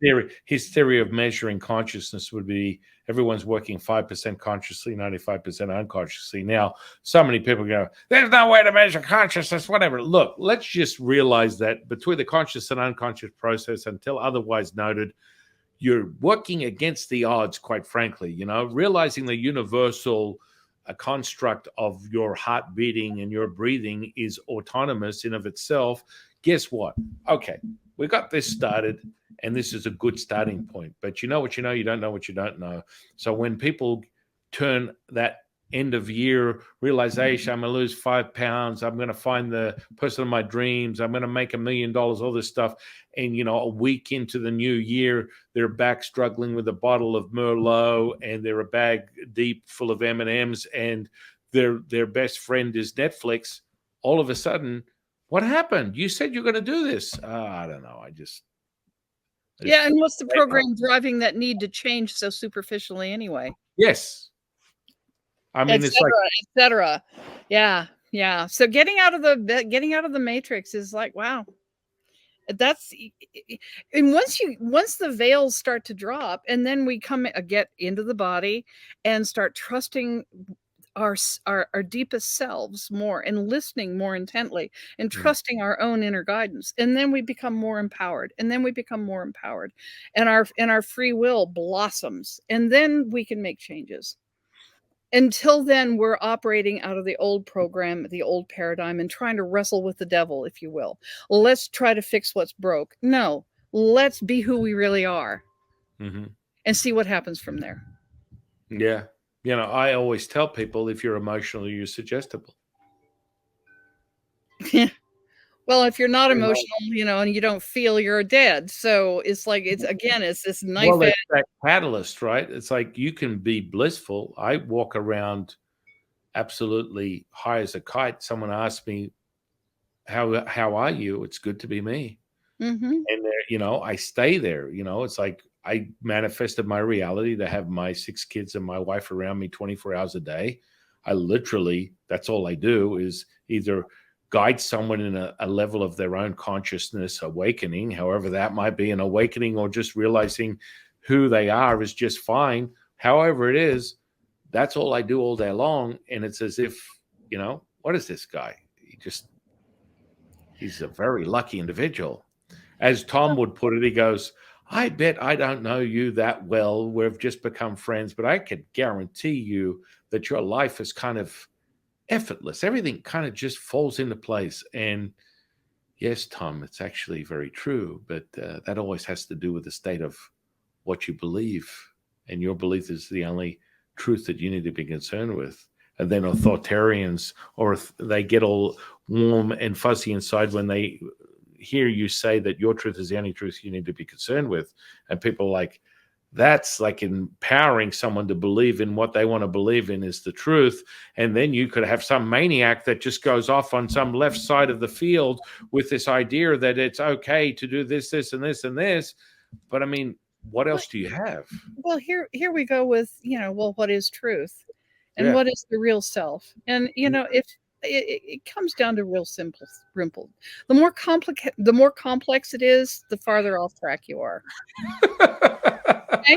his theory of measuring consciousness would be everyone's working 5% consciously, 95% unconsciously. Now, so many people go, "There's no way to measure consciousness." Whatever. Look, let's just realize that between the conscious and unconscious process, until otherwise noted, you're working against the odds, quite frankly. Realizing the universal a construct of your heart beating and your breathing is autonomous in of itself. Guess what? Okay, we got this started, and this is a good starting point. But you know what you know, you don't know what you don't know. So when people turn that end of year realization, I'm going to lose 5 pounds, I'm going to find the person of my dreams, I'm going to make $1 million, all this stuff, and a week into the new year, they're back struggling with a bottle of Merlot, and they're a bag deep full of M&Ms, and their best friend is Netflix. All of a sudden, what happened? You said you're going to do this. I don't know. I just Yeah, and what's the program driving that need to change so superficially anyway? Yes. I mean, it's like, etc. Yeah, yeah. So getting out of the matrix is like, wow. That's And once the veils start to drop, and then we get into the body and start trusting our deepest selves more, and listening more intently, and trusting our own inner guidance, and then we become more empowered, and our free will blossoms, and then we can make changes. Until then, we're operating out of the old program, the old paradigm, and trying to wrestle with the devil, if you will. Let's try to fix what's broke. No, let's be who we really are, and see what happens from there. Yeah. I always tell people, if you're emotional, you're suggestible. Well, if you're not You know, emotional, and you don't feel, you're dead. So it's like, it's this knife well, edge. it's that catalyst, right? It's like you can be blissful. I walk around absolutely high as a kite. Someone asks me, how are you? It's good to be me. Hmm. And there, I stay there. It's like I manifested my reality to have my 6 kids and my wife around me 24 hours a day. I literally, that's all I do is either guide someone in a level of their own consciousness awakening, however that might be, an awakening, or just realizing who they are is just fine. However it is, that's all I do all day long. And it's as if, what is this guy? He's a very lucky individual. As Tom would put it, he goes, I bet I don't know you that well. We've just become friends, but I could guarantee you that your life is kind of effortless. Everything kind of just falls into place. And yes, Tom, it's actually very true, but that always has to do with the state of what you believe. And your belief is the only truth that you need to be concerned with. And then authoritarians, or they get all warm and fuzzy inside when they hear you say that your truth is the only truth you need to be concerned with. And people are like, that's like empowering someone to believe in what they want to believe in is the truth. And then you could have some maniac that just goes off on some left side of the field with this idea that it's okay to do this, this, and this, and this. But I mean, what Well, else do you have? well, here we go with, well, what is truth, and Yeah. what is the real self? And if it comes down to real simple. The more complex it is, the farther off track you are. Okay?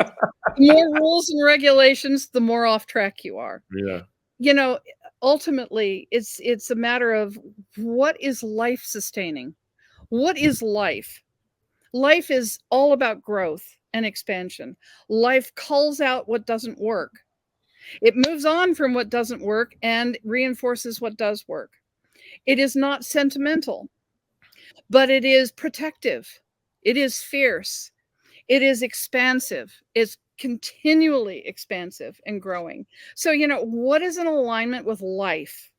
The more rules and regulations, the more off track you are. Yeah. You know, Ultimately, it's a matter of what is life sustaining? What is life? Life is all about growth and expansion. Life calls out what doesn't work. It moves on from what doesn't work and reinforces what does work. It is not sentimental, but it is protective. It is fierce. It is expansive. It's continually expansive and growing. So, what is in alignment with life?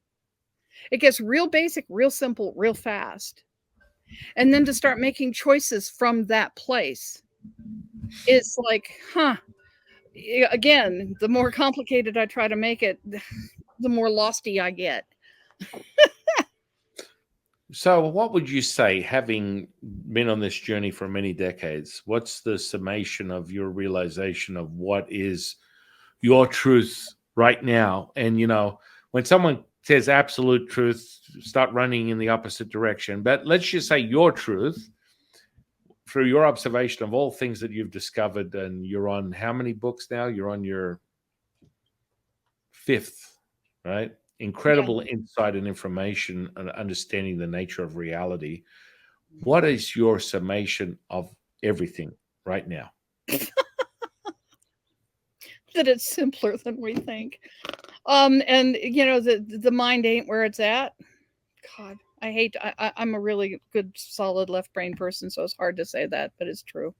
It gets real basic, real simple, real fast. And then to start making choices from that place. It's like, again, the more complicated I try to make it, the more losty I get. So, what would you say, having been on this journey for many decades, what's the summation of your realization of what is your truth right now? And, when someone says absolute truth, start running in the opposite direction. But let's just say your truth, through your observation of all things that you've discovered, and you're on how many books now? You're on your fifth, right? Yeah. Incredible insight and information and understanding the nature of reality. What is your summation of everything right now? That it's simpler than we think. And the mind ain't where it's at. God, I hate. I'm a really good, solid left brain person, so it's hard to say that, but it's true.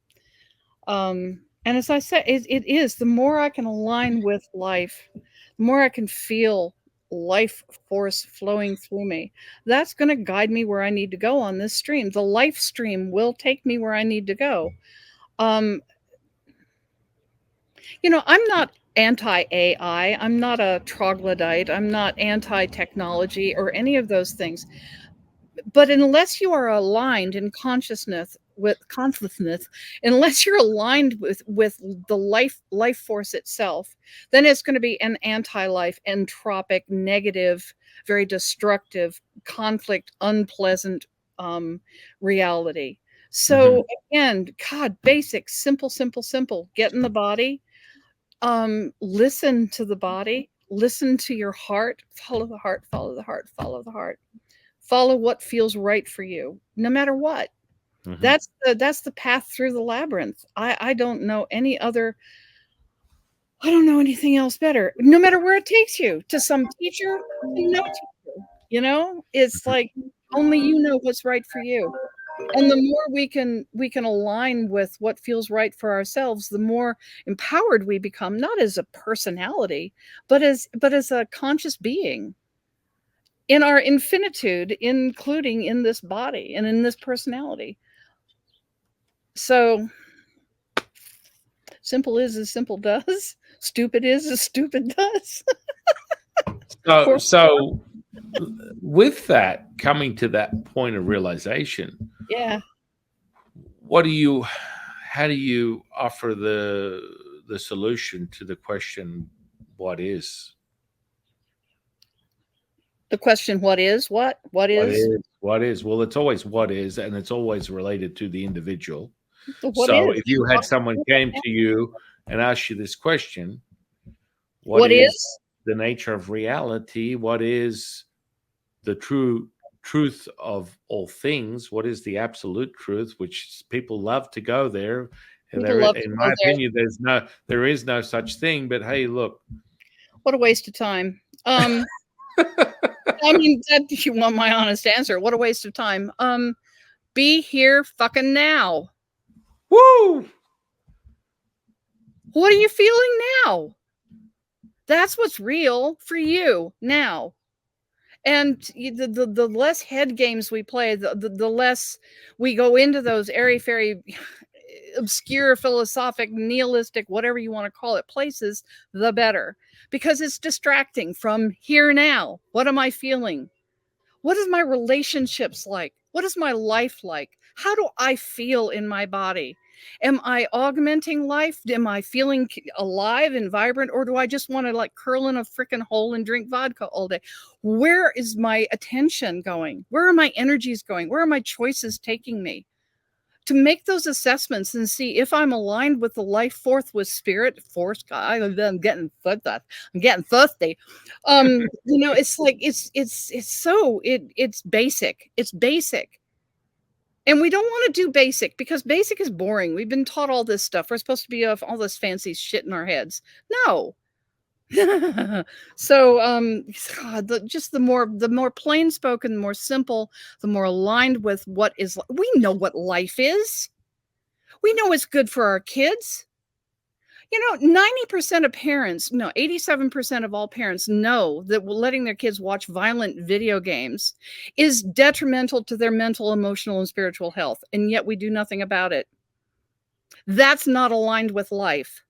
And as I said, it is. The more I can align with life, the more I can feel life force flowing through me. That's going to guide me where I need to go on this stream. The life stream will take me where I need to go. Um, I'm not anti AI. I'm not a troglodyte. I'm not anti technology or any of those things. But unless you are aligned in consciousness, unless you're aligned with the life force itself, then it's going to be an anti-life, entropic, negative, very destructive, conflict, unpleasant reality. Hmm. So again, God, basic, simple, simple, simple. Get in the body, listen to the body, listen to your heart, follow the heart, follow the heart, follow the heart. Follow what feels right for you, no matter what. Hmm. That's the path through the labyrinth. I don't know any other. I don't know anything else better. No matter where it takes you, to some teacher, to no teacher. It's like only you know what's right for you. And the more we can align with what feels right for ourselves, the more empowered we become, not as a personality, but as a conscious being. in our infinitude, including in this body and in this personality. So simple is as simple does. Stupid is as stupid does. So with that, coming to that point of realization, Yeah. how do you offer the solution to the question, what is? The question, what is what? What What is is? What is? Well, it's always what is, and it's always related to the individual. what So is? if you had someone came to you and asked you this question, what What is is? the nature of reality? What is the true truth of all things? What is the absolute truth? Which people love to go there. And People there, love to in go my there. opinion, there is no such thing. But hey, look, What a waste of time. I mean, if you want my honest answer, what a waste of time. Be here fucking now. woo! What are you feeling now? That's what's real for you now. And the less head games we play, the less we go into those airy fairy, obscure, philosophic, nihilistic, whatever you want to call it, places, the better. Because it's distracting from here now. What am I feeling? What is my relationships like? What is my life like? How do I feel in my body? Am I augmenting life? Am I feeling alive and vibrant? Or do I just want to like curl in a freaking hole and drink vodka all day? Where is my attention going? Where are my energies going? Where are my choices taking me? To make those assessments and see if I'm aligned with the life force with spirit force. God, I'm getting I'm getting thirsty. It's like it's basic. It's basic. And we don't want to do basic because basic is boring. We've been taught all this stuff. We're supposed to be of all this fancy shit in our heads. No. So God, just the more plain spoken, the more simple, the more aligned with what is. We know what life is. We know it's good for our kids. 90% of parents, no, 87% of all parents know that letting their kids watch violent video games is detrimental to their mental, emotional, and spiritual health. And yet we do nothing about it. That's not aligned with life.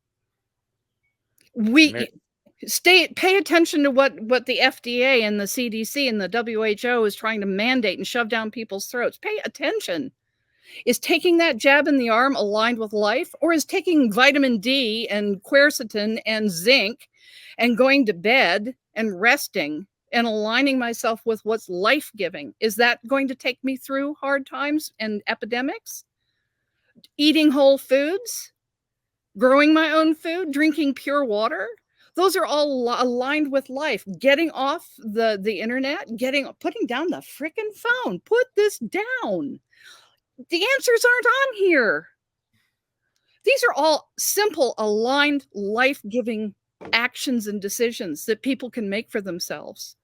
We pay attention to what the FDA and the CDC and the WHO is trying to mandate and shove down people's throats. Pay attention. Is taking that jab in the arm aligned with life, or is taking vitamin D and quercetin and zinc and going to bed and resting and aligning myself with what's life-giving? Is that going to take me through hard times and epidemics? Eating whole foods, growing my own food, drinking pure water, those are all aligned with life. Getting off the internet, putting down the freaking phone. Put this down. The answers aren't on here. These are all simple, aligned, life-giving actions and decisions that people can make for themselves.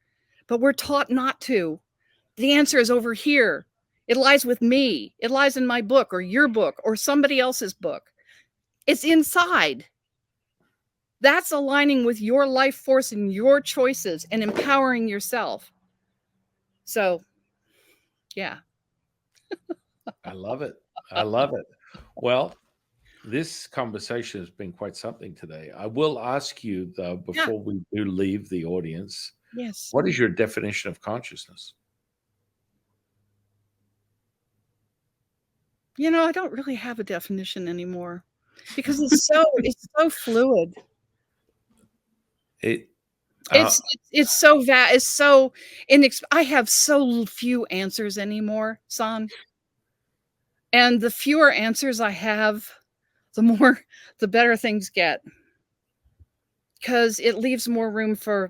But we're taught not to. The answer is over here. It lies with me. It lies in my book or your book or somebody else's book. It's inside. That's aligning with your life force and your choices and empowering yourself. So, yeah. I love it. I love it. Well, this conversation has been quite something today. I will ask you, though, Yeah. before we do leave the audience, Yes. what is your definition of consciousness? I don't really have a definition anymore because it's so fluid. It, It's so vast. It's so I have so few answers anymore, San. And the fewer answers I have, the better things get. Because it leaves more room for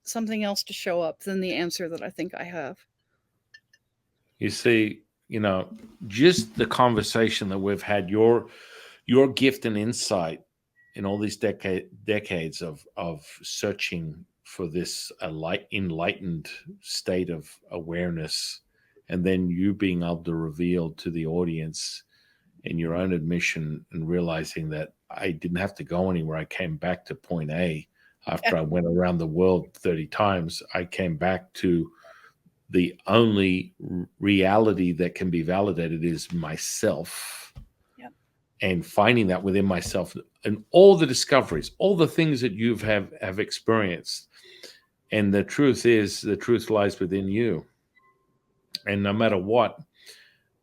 something else to show up than the answer that I think I have. You see, just the conversation that we've had, your gift and insight in all these decades of searching for this enlightened state of awareness, and then you being able to reveal to the audience in your own admission and realizing that I didn't have to go anywhere. I came back to point A. After I went around the world 30 times, I came back to the only reality that can be validated is myself. Yep. And finding that within myself and all the discoveries, all the things that you have experienced. And the truth is, the truth lies within you. And no matter what,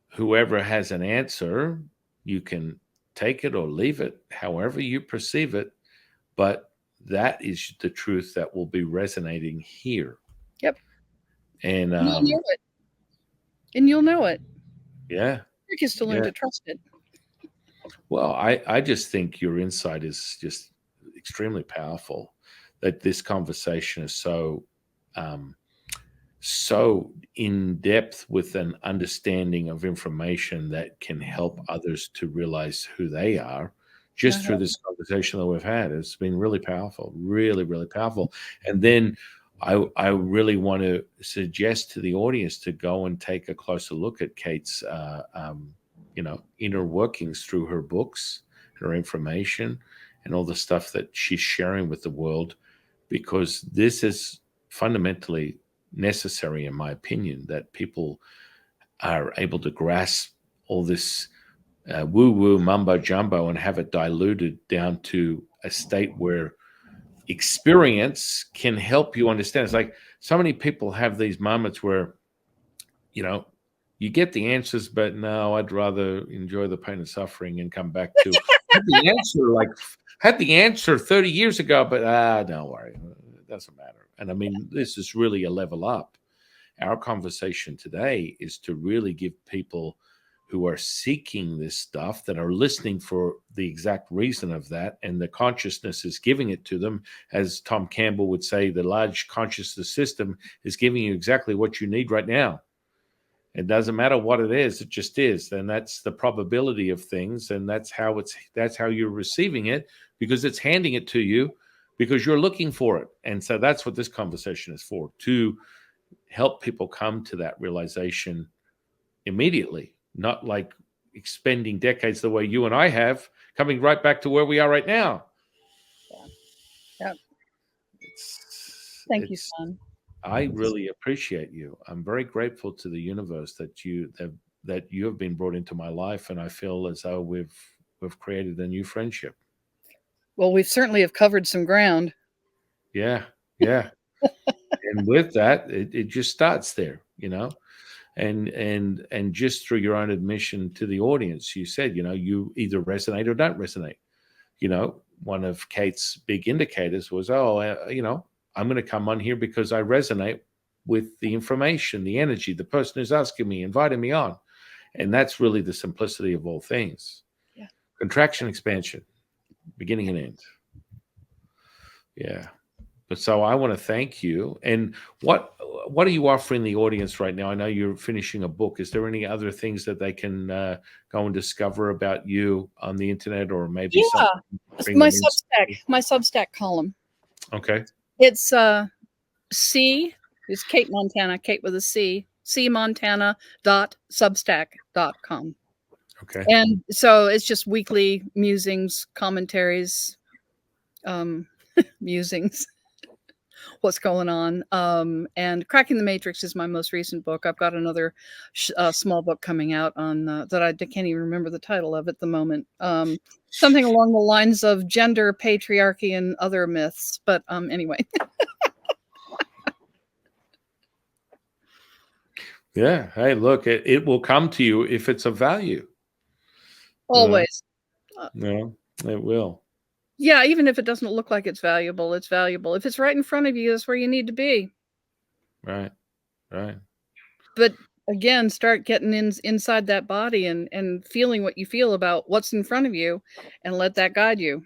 whoever has an answer, you can take it or leave it, however you perceive it. But that is the truth that will be resonating here. Yep. And You'll know it. And you'll know it. yeah, Trick is to learn yeah. to trust it. Well, I just think your insight is just extremely powerful. That this conversation is so in depth with an understanding of information that can help others to realize who they are just through this conversation that we've had. It's been really powerful, really, really powerful. And then I really want to suggest to the audience to go and take a closer look at Cate's, inner workings through her books, her information, and all the stuff that she's sharing with the world, because this is fundamentally necessary, in my opinion, that people are able to grasp all this woo-woo mumbo jumbo and have it diluted down to a state where experience can help you understand. It's like so many people have these moments where, you get the answers, but no, I'd rather enjoy the pain and suffering and come back to had the answer 30 years ago, but don't worry, it doesn't matter. And I mean, this is really a level up. Our conversation today is to really give people who are seeking this stuff, that are listening for the exact reason of that, and the consciousness is giving it to them. As Tom Campbell would say, the large consciousness system is giving you exactly what you need right now. It doesn't matter what it is; it just is, and that's the probability of things, and that's how you're receiving it, because it's handing it to you because you're looking for it. And so that's what this conversation is for, to help people come to that realization immediately, not like expending decades the way you and I have, coming right back to where we are right now. Yeah. Thank you, son. I really appreciate you. I'm very grateful to the universe that you have been brought into my life, and I feel as though we've created a new friendship. Well, we certainly have covered some ground. Yeah, yeah. And with that, it just starts there, and just through your own admission to the audience, you said, you either resonate or don't resonate. One of Cate's big indicators was, I'm going to come on here because I resonate with the information, the energy, the person who's asking me, inviting me on. And that's really the simplicity of all things. Yeah. Contraction, expansion, beginning and end. Yeah. But so I want to thank you. And what are you offering the audience right now? I know you're finishing a book. Is there any other things that they can go and discover about you on the internet, or maybe my Substack column? Okay. It's C is Cate Montana, Cate with a C, cmontana.substack.com. Okay. And so it's just weekly musings, commentaries, musings, what's going on. And Cracking the Matrix is my most recent book. I've got another small book coming out on that I can't even remember the title of at the moment. Something along the lines of gender, patriarchy, and other myths. But anyway. Yeah. Hey, look, it will come to you if it's of value. Always. No, it will. Yeah, even if it doesn't look like it's valuable, it's valuable. If it's right in front of you, that's where you need to be. Right. Right. But again, start getting inside that body and feeling what you feel about what's in front of you, and let that guide you.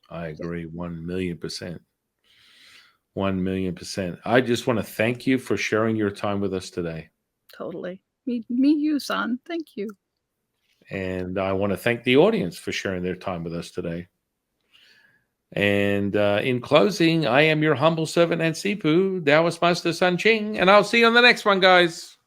I agree 1,000,000%. 1,000,000%. I just want to thank you for sharing your time with us today. Totally. Me, you, son. Thank you. And I want to thank the audience for sharing their time with us today. And in closing, I am your humble servant and Sifu, Taoist Master San Qing, and I'll see you on the next one, guys.